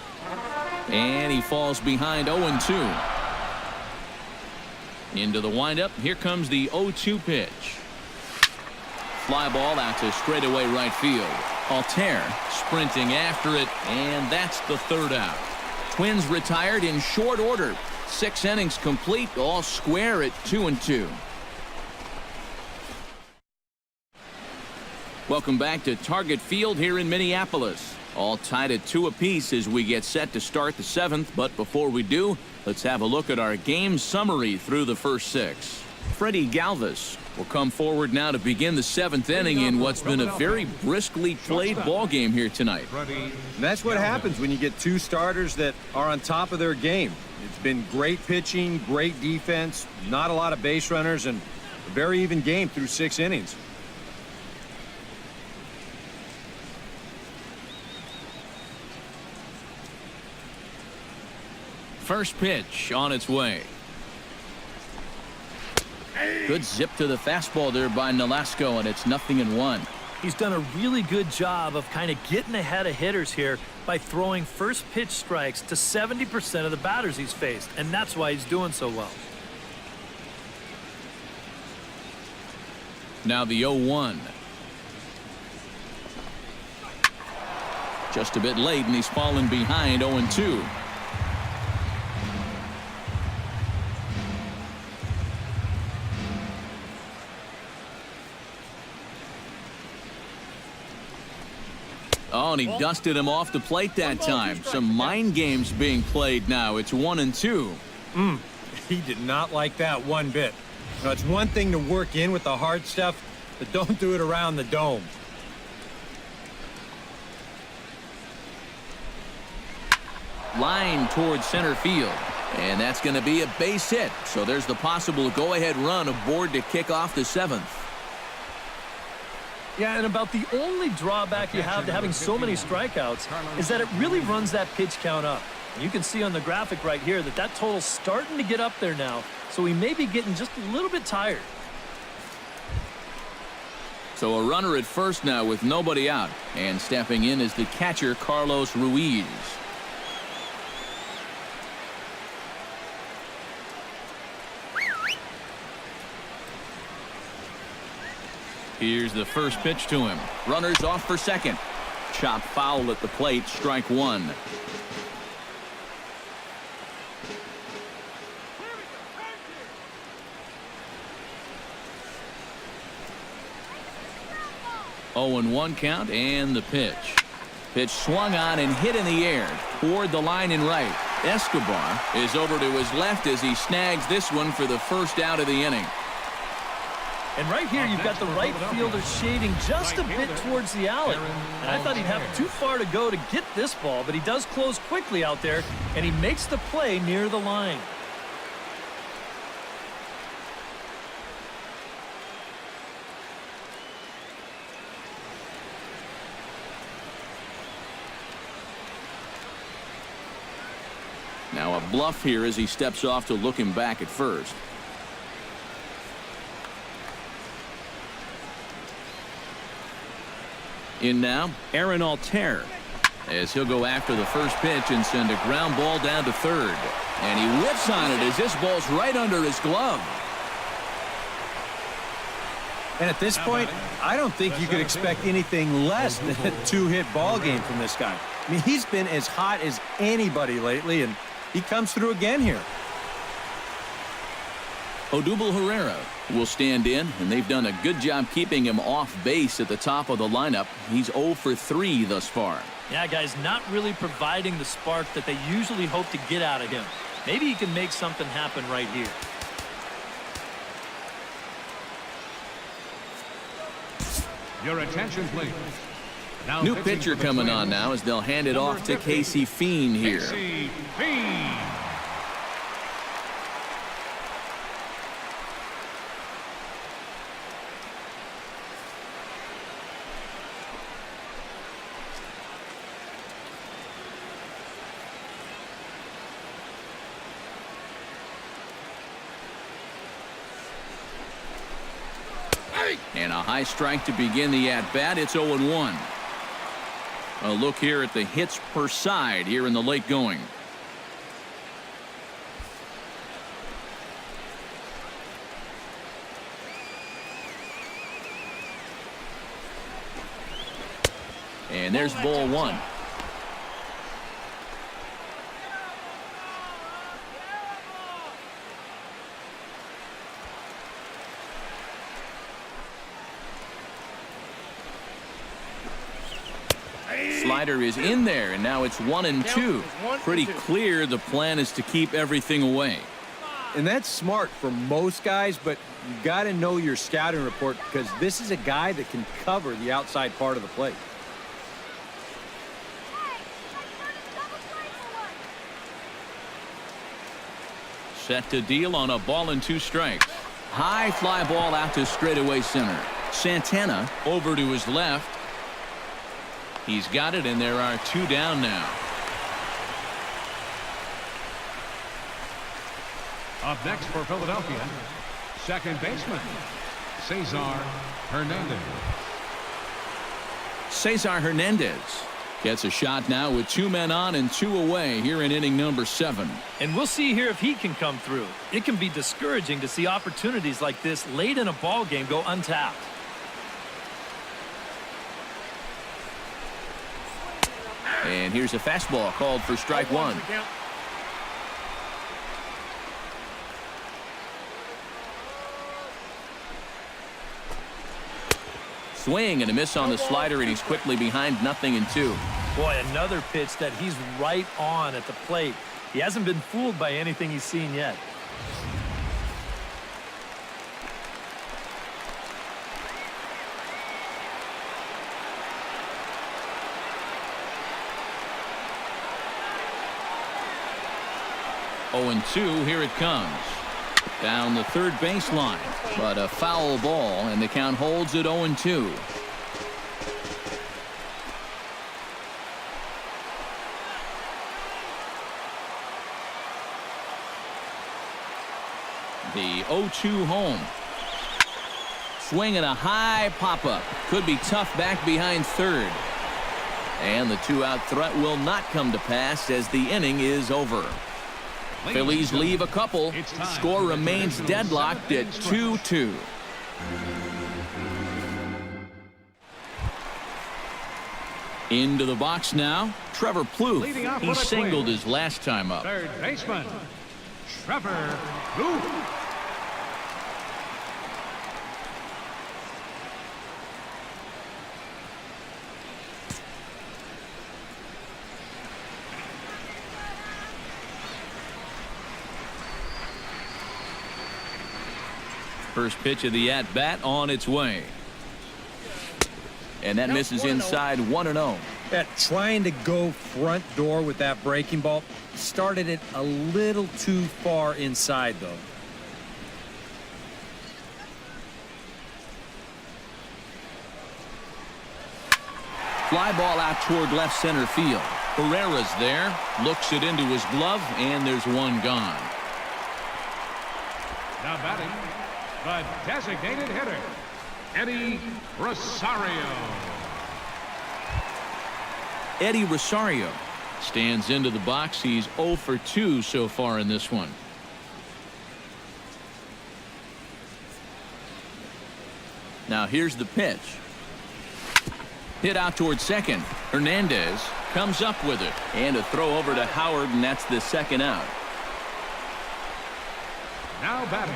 And he falls behind 0-2. Into the windup. Here comes the 0-2 pitch. Fly ball out to straightaway right field. Altair sprinting after it, and that's the 3rd out. Twins retired in short order. 6 innings complete, all square at 2-2. Welcome back to Target Field here in Minneapolis. All tied at 2 apiece as we get set to start the 7th. But before we do, let's have a look at our game summary through the first 6. Freddie Galvis will come forward now to begin the 7th inning in what's been a very briskly played ball game here tonight. And that's what happens when you get 2 starters that are on top of their game. It's been great pitching, great defense, not a lot of base runners, and a very even game through 6 innings. First pitch on its way. Good zip to the fastball there by Nolasco, and it's 0-1. He's done a really good job of kind of getting ahead of hitters here by throwing first pitch strikes to 70% of the batters he's faced, and that's why he's doing so well. Now the 0-1. Just a bit late, and he's fallen behind 0-2. Oh, and he dusted him off the plate that time. Some mind games being played now. It's 1-2. He did not like that one bit. Now, it's one thing to work in with the hard stuff, but don't do it around the dome. Line towards center field. And that's going to be a base hit. So there's the possible go-ahead run aboard to kick off the 7th. Yeah, and about the only drawback you have to having so many strikeouts is that it really runs that pitch count up. And you can see on the graphic right here that that total's starting to get up there now, so he may be getting just a little bit tired. So a runner at first now with nobody out, and stepping in is the catcher Carlos Ruiz. Here's the first pitch to him. Runners off for second. Chop foul at the plate, strike 1. Oh, and 1 count, and the pitch. Pitch swung on and hit in the air toward the line and right. Escobar is over to his left as he snags this one for the first out of the inning. And right here, you've got the right fielder shading just a bit towards the alley. And I thought he'd have too far to go to get this ball, but he does close quickly out there, and he makes the play near the line. Now a bluff here as he steps off to look him back at first. In now, Aaron Altair, as he'll go after the first pitch and send a ground ball down to third. And he whips on it as this ball's right under his glove. And at this point, I don't think you could expect anything less than a 2-hit ball game from this guy. I mean, he's been as hot as anybody lately, and he comes through again here. Odubel Herrera will stand in, and they've done a good job keeping him off base at the top of the lineup. He's 0 for 3 thus far. Yeah, guys, not really providing the spark that they usually hope to get out of him. Maybe he can make something happen right here. Your attention, please. Now New pitcher coming on now as they'll hand it off to Casey Fiend here. Casey Fiend. And a high strike to begin the at-bat. It's 0-1. A look here at the hits per side here in the late going. And there's ball 1. slider is in there, and now it's 1-2. Pretty clear the plan is to keep everything away. And that's smart for most guys, but you got to know your scouting report because this is a guy that can cover the outside part of the plate. Set to deal on a ball and 2 strikes. High fly ball out to straightaway center. Santana over to his left. He's got it, and there are 2 down now. Up next for Philadelphia, second baseman, Cesar Hernandez. Cesar Hernandez gets a shot now with 2 men on and 2 away here in inning number 7. And we'll see here if he can come through. It can be discouraging to see opportunities like this late in a ball game go untapped. And here's a fastball called for strike 1. Swing and a miss on the slider, and he's quickly behind 0-2. Boy, another pitch that he's right on at the plate. He hasn't been fooled by anything he's seen yet. Oh, 2, here it comes. Down the third baseline, but a foul ball, and the count holds at 0-2. The 0-2 home. Swing and a high pop-up. Could be tough back behind third. And the 2-out threat will not come to pass as the inning is over. Phillies leave a couple. Score remains deadlocked at 2-2. Into the box now, Trevor Plouffe. He singled his last time up. Third baseman, Trevor Plouffe. First pitch of the at-bat on its way. And that misses inside 1-0. Trying to go front door with that breaking ball. Started it a little too far inside, though. Fly ball out toward left center field. Herrera's there. Looks it into his glove, and there's 1 gone. Now batting, the designated hitter, Eddie Rosario. Eddie Rosario stands into the box. He's 0 for 2 so far in this one. Now here's the pitch. Hit out towards second. Hernandez comes up with it. And a throw over to Howard, and that's the 2nd out. Now batting,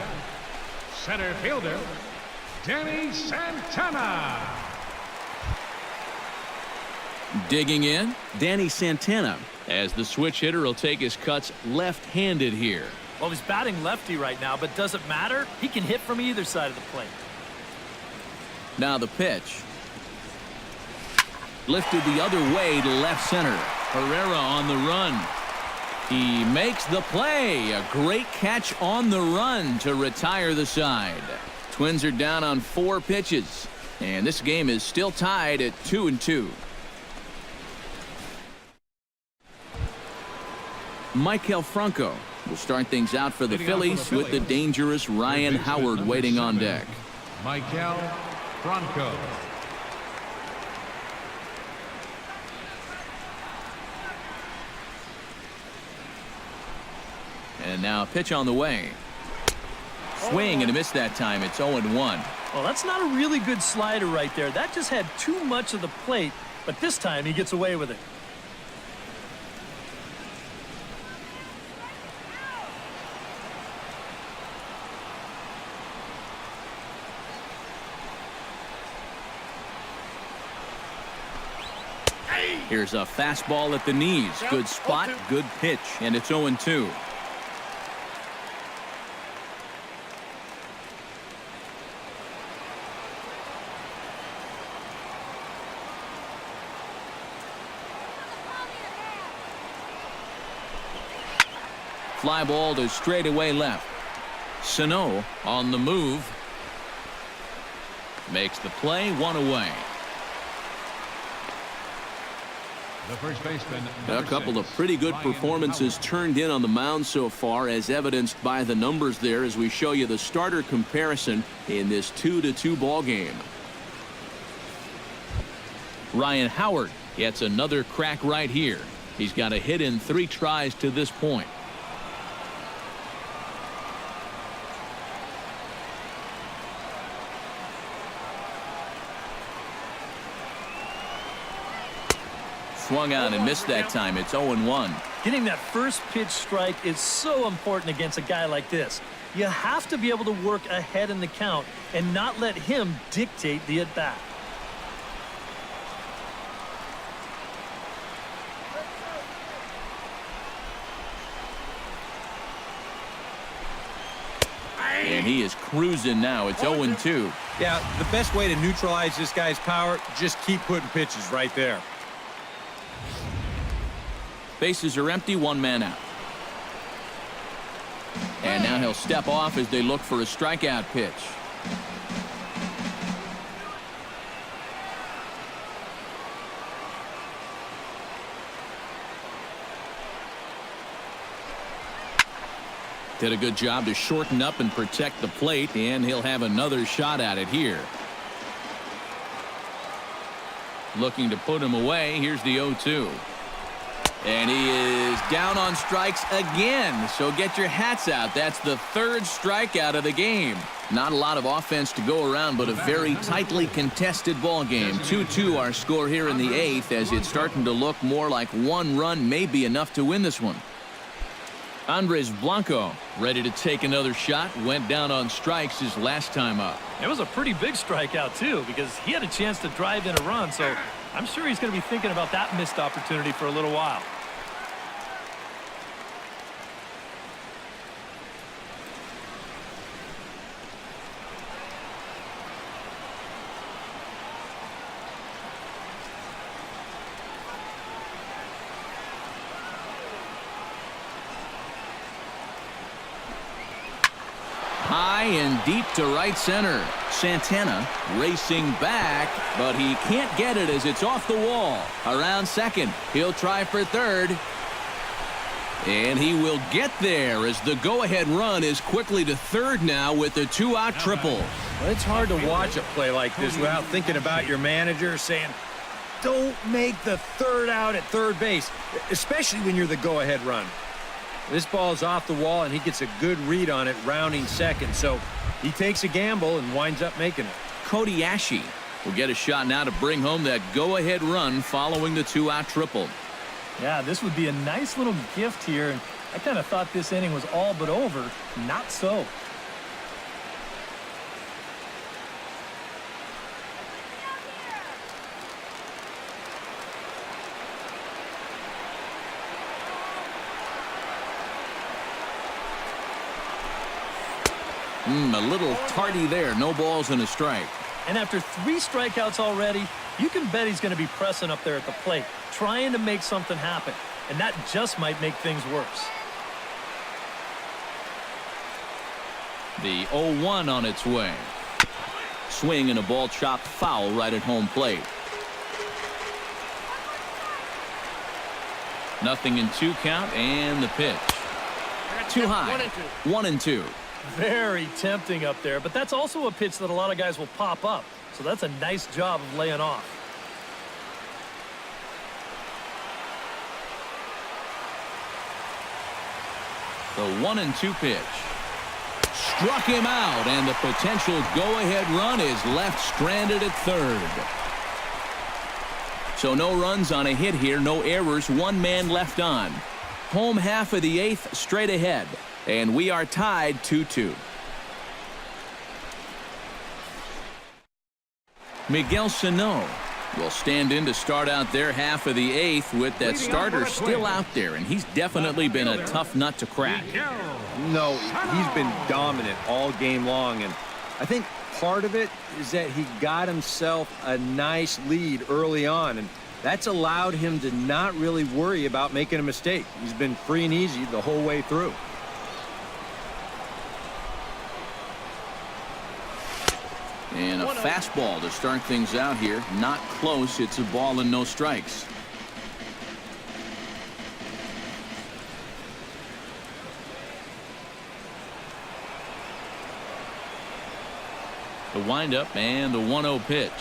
center fielder, Danny Santana. Digging in, Danny Santana, as the switch hitter will take his cuts left-handed here. Well, he's batting lefty right now, but does it matter? He can hit from either side of the plate. Now the pitch. Lifted the other way to left center. Herrera on the run. He makes the play. A great catch on the run to retire the side. Twins are down on 4 pitches. And this game is still tied at 2-2. Maikel Franco will start things out for the Phillies with the dangerous Ryan Howard waiting on deck. Maikel Franco. And now a pitch on the way. Swing and a miss that time. It's 0-1. Well, that's not a really good slider right there. That just had too much of the plate, but this time he gets away with it. Here's a fastball at the knees. Good spot, good pitch, and it's 0-2. Fly ball to straightaway left. Sano on the move. Makes the play, 1 away. The first baseman, A couple of pretty good performances turned in on the mound so far, as evidenced by the numbers there as we show you the starter comparison in this 2-2 ball game. Ryan Howard gets another crack right here. He's got a hit in 3 tries to this point. Swung on and missed that time. It's 0-1. Getting that first pitch strike is so important against a guy like this. You have to be able to work ahead in the count and not let him dictate the at-bat. And he is cruising now. It's 0-2. Yeah, the best way to neutralize this guy's power, just keep putting pitches right there. Bases are empty, 1 man out. And now he'll step off as they look for a strikeout pitch. Did a good job to shorten up and protect the plate, and he'll have another shot at it here. Looking to put him away. Here's the 0-2. And he is down on strikes again. So get your hats out. That's the 3rd strikeout of the game. Not a lot of offense to go around, but a very tightly contested ball game. 2-2 our score here in the 8th, as it's starting to look more like 1 run may be enough to win this one. Andres Blanco ready to take another shot. Went down on strikes his last time up. It was a pretty big strikeout, too, because he had a chance to drive in a run. So I'm sure he's going to be thinking about that missed opportunity for a little while. High and deep to right center. Santana racing back, but he can't get it as it's off the wall. Around second. He'll try for third. And he will get there as the go-ahead run is quickly to third now with the 2-out triple. Well, it's hard to watch a play like this without thinking about your manager saying, don't make the 3rd out at third base, especially when you're the go-ahead run. This ball is off the wall, and he gets a good read on it, rounding second. So he takes a gamble and winds up making it. Cody Ashe will get a shot now to bring home that go-ahead run following the 2-out triple. Yeah, this would be a nice little gift here. And I kind of thought this inning was all but over. Not so. A little tardy there. No balls and a strike. And after 3 strikeouts already, you can bet he's going to be pressing up there at the plate, trying to make something happen. And that just might make things worse. The 0-1 on its way. Swing and a ball chopped foul right at home plate. 0-2 count, and the pitch. Too high. 1-2. Very tempting up there, but that's also a pitch that a lot of guys will pop up. So that's a nice job of laying off. The 1-2 pitch. Struck him out, and the potential go-ahead run is left stranded at third. So no runs on a hit here, no errors, 1 man left on. Home half of the 8th straight ahead. And we are tied 2-2. Miguel Sano will stand in to start out their half of the 8th with that starter still out there, and he's definitely been a tough nut to crack. No, he's been dominant all game long, and I think part of it is that he got himself a nice lead early on, and that's allowed him to not really worry about making a mistake. He's been free and easy the whole way through. And a fastball to start things out here. Not close. It's a ball and no strikes. The windup and the 1-0 pitch.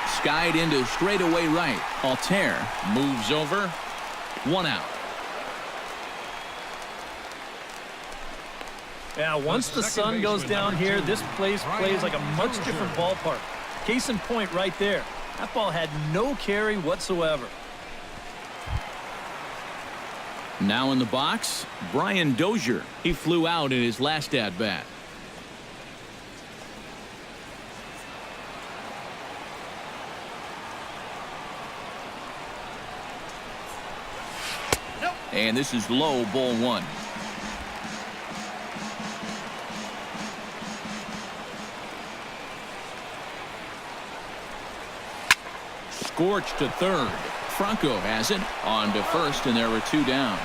Skied into straightaway right. Altair moves over. 1 out. Yeah, once the sun goes down here, this place plays like a much different ballpark. Case in point right there. That ball had no carry whatsoever. Now in the box, Brian Dozier. He flew out in his last at-bat. And this is low, ball 1. Scorched to third. Franco has it on to first, and there are 2 down.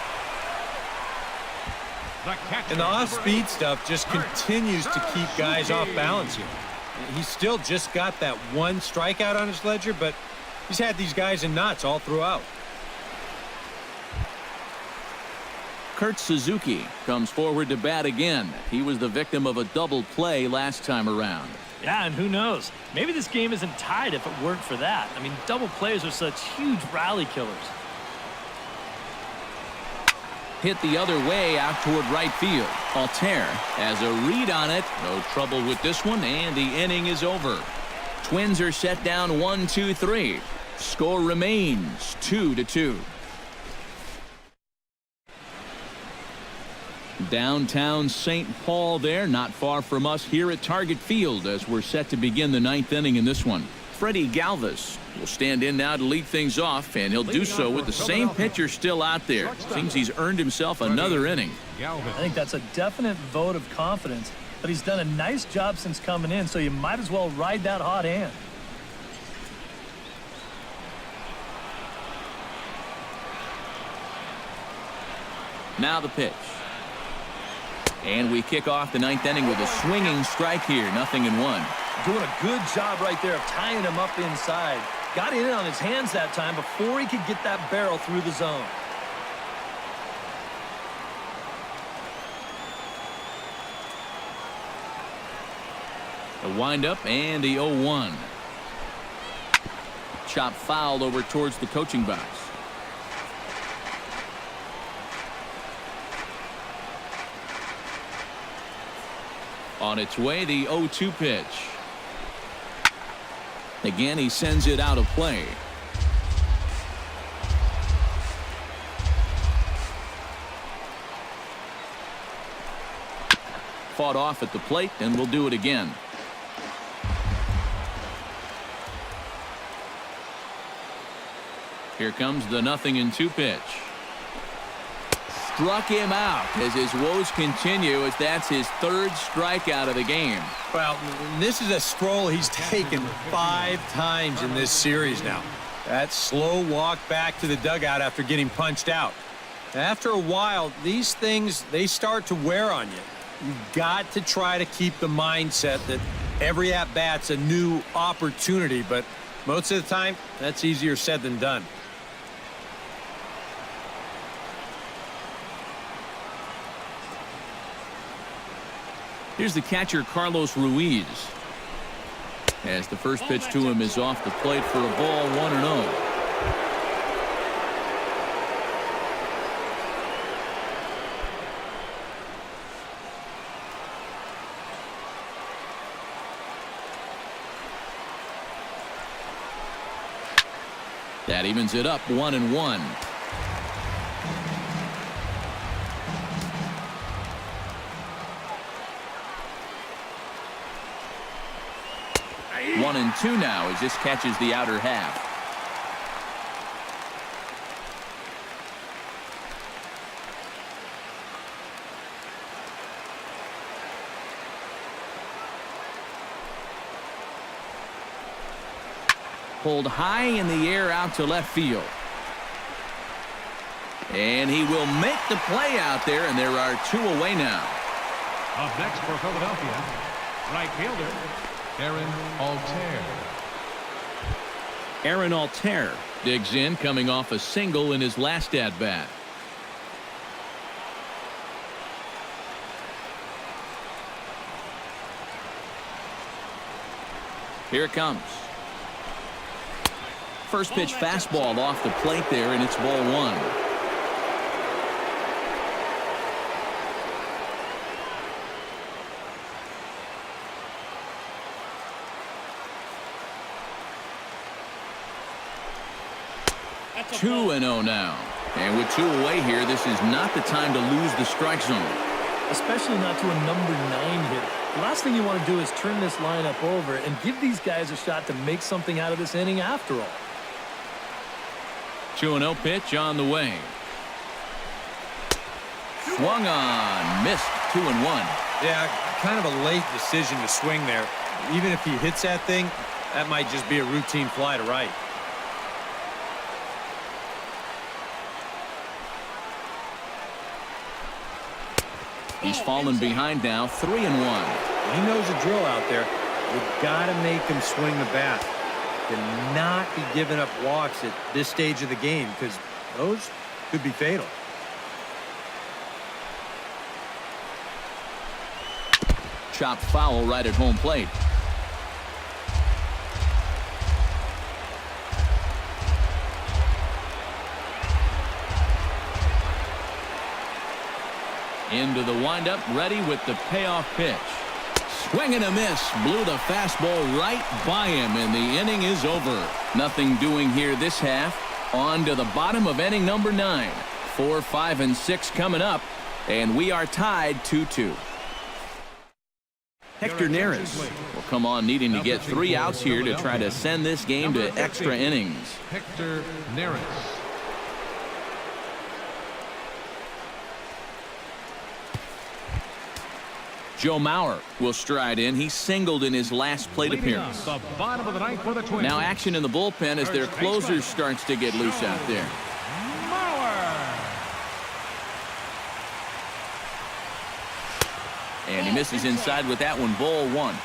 And the off-speed stuff just continues to keep guys off balance here. He's still just got that 1 strikeout on his ledger, but he's had these guys in knots all throughout. Kurt Suzuki comes forward to bat again. He was the victim of a double play last time around. Yeah, and who knows? Maybe this game isn't tied if it weren't for that. I mean, double plays are such huge rally killers. Hit the other way out toward right field. Altair has a read on it. No trouble with this one, and the inning is over. Twins are set down 1-2-3. Score remains 2-2. Downtown St. Paul there, not far from us here at Target Field as we're set to begin the 9th inning in this one. Freddie Galvis will stand in now to lead things off, and he'll do so with the same pitcher still out there. Seems he's earned himself another inning. I think that's a definite vote of confidence, but he's done a nice job since coming in, so you might as well ride that hot hand. Now the pitch. And we kick off the 9th inning with a swinging strike here. 0-1. Doing a good job right there of tying him up inside. Got it in on his hands that time before he could get that barrel through the zone. The windup and the 0-1. Chop fouled over towards the coaching box. On its way, the 0-2 pitch. Again, he sends it out of play. Fought off at the plate, and we'll do it again. Here comes the 0-2 pitch. Struck him out as his woes continue, as that's his 3rd strikeout of the game. Well, this is a stroll he's taken 5 times in this series now. That slow walk back to the dugout after getting punched out. After a while, these things, they start to wear on you. You've got to try to keep the mindset that every at-bat's a new opportunity, but most of the time, that's easier said than done. Here's the catcher, Carlos Ruiz. As the first pitch to him is off the plate for a ball, 1-0. That evens it up, 1-1. 1-2 now as this catches the outer half. Pulled high in the air out to left field. And he will make the play out there, and there are 2 away now. Up next for Philadelphia, right fielder, Aaron Altair. Aaron Altair digs in, coming off a single in his last at-bat. Here it comes. First pitch fastball off the plate there, and it's ball 1. That's 2-0 now. And with 2 away here, this is not the time to lose the strike zone. Especially not to a number 9 hitter. The last thing you want to do is turn this lineup over and give these guys a shot to make something out of this inning after all. 2-0 pitch on the way. Swung on, missed. 2-1. Yeah, kind of a late decision to swing there. Even if he hits that thing, that might just be a routine fly to right. He's fallen behind now, 3-1. He knows the drill out there. You've got to make him swing the bat. To not be giving up walks at this stage of the game, because those could be fatal. Chopped foul right at home plate. Into the windup, ready with the payoff pitch. Swing and a miss. Blew the fastball right by him, and the inning is over. Nothing doing here this half. On to the bottom of inning number 9. 4, 5, and 6 coming up, and we are tied 2-2. Hector Neris will come on needing to get 3 outs here to try to send this game to extra innings. Hector Neris. Joe Mauer will stride in. He singled in his last plate appearance. The bottom of the ninth for the Twins. Now action in the bullpen as their closer starts to get loose out there. And he misses inside with that one. Ball 1.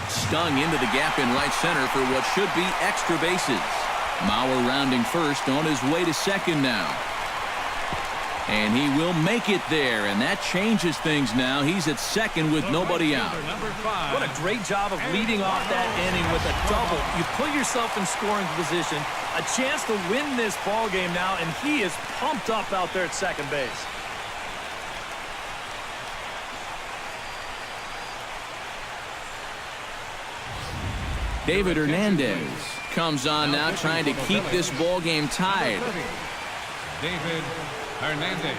Stung into the gap in right center for what should be extra bases. Mauer rounding first, on his way to second now. And he will make it there, and that changes things now. He's at second with nobody out. What a great job of leading off that inning with a double. You put yourself in scoring position, a chance to win this ball game now, and he is pumped up out there at second base. David Hernandez comes on now, trying to keep this ball game tied. David Hernandez.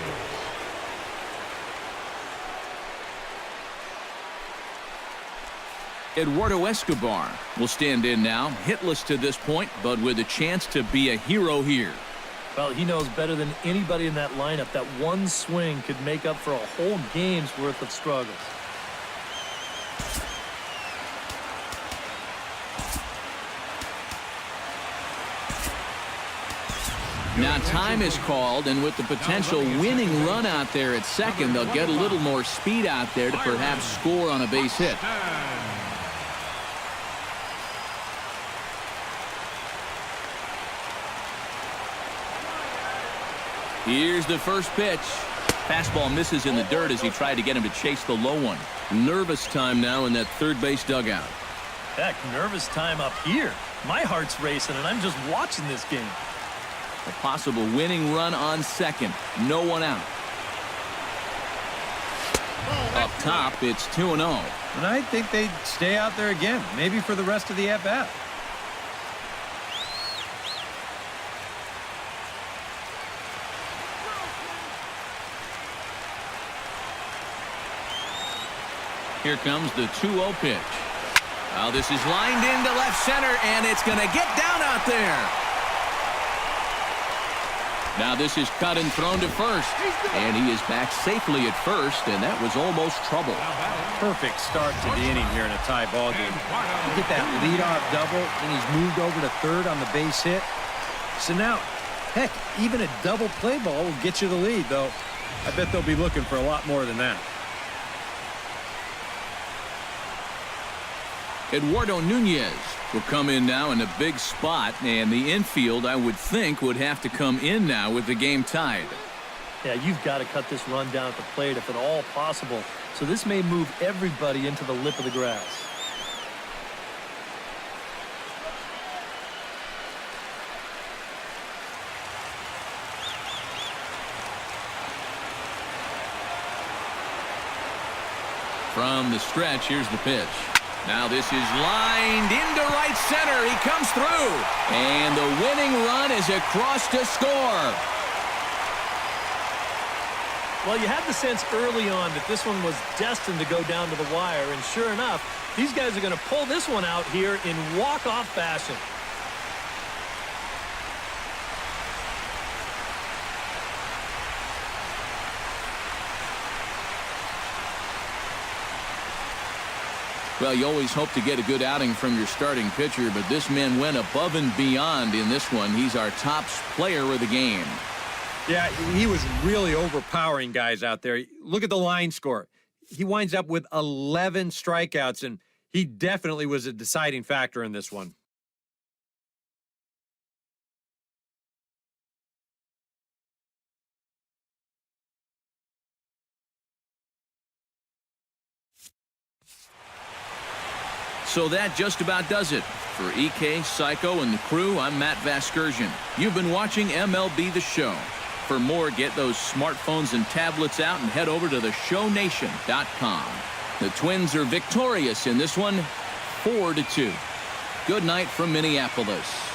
Eduardo Escobar will stand in now, hitless to this point, but with a chance to be a hero here. Well, he knows better than anybody in that lineup that one swing could make up for a whole game's worth of struggles. Now time is called, and with the potential winning run out there at second, they'll get a little more speed out there to perhaps score on a base hit. Here's the first pitch. Fastball misses in the dirt as he tried to get him to chase the low one. Nervous time now in that third base dugout. Heck, nervous time up here. My heart's racing, and I'm just watching this game. A possible winning run on second. No one out. Up top, it's 2-0. And I think they'd stay out there again, maybe for the rest of the at-bat. Here comes the 2-0 pitch. Oh, this is lined into left center, and it's going to get down out there. Now this is cut and thrown to first, and he is back safely at first, and that was almost trouble. Perfect start to the inning here in a tie ball game. You get that leadoff double, and he's moved over to third on the base hit. So now, heck, even a double play ball will get you the lead, though I bet they'll be looking for a lot more than that. Eduardo Nunez will come in now in a big spot, and the infield, I would think, would have to come in now with the game tied. Yeah, you've got to cut this run down at the plate if at all possible. So this may move everybody into the lip of the grass. From the stretch, here's the pitch. Now this is lined into right center. He comes through. And the winning run is across to score. Well, you had the sense early on that this one was destined to go down to the wire. And sure enough, these guys are going to pull this one out here in walk-off fashion. Well, you always hope to get a good outing from your starting pitcher, but this man went above and beyond in this one. He's our top player of the game. Yeah, he was really overpowering guys out there. Look at the line score. He winds up with 11 strikeouts, and he definitely was a deciding factor in this one. So that just about does it. For EK, Psycho, and the crew, I'm Matt Vasgersian. You've been watching MLB The Show. For more, get those smartphones and tablets out and head over to theshownation.com. The Twins are victorious in this one, 4-2. Good night from Minneapolis.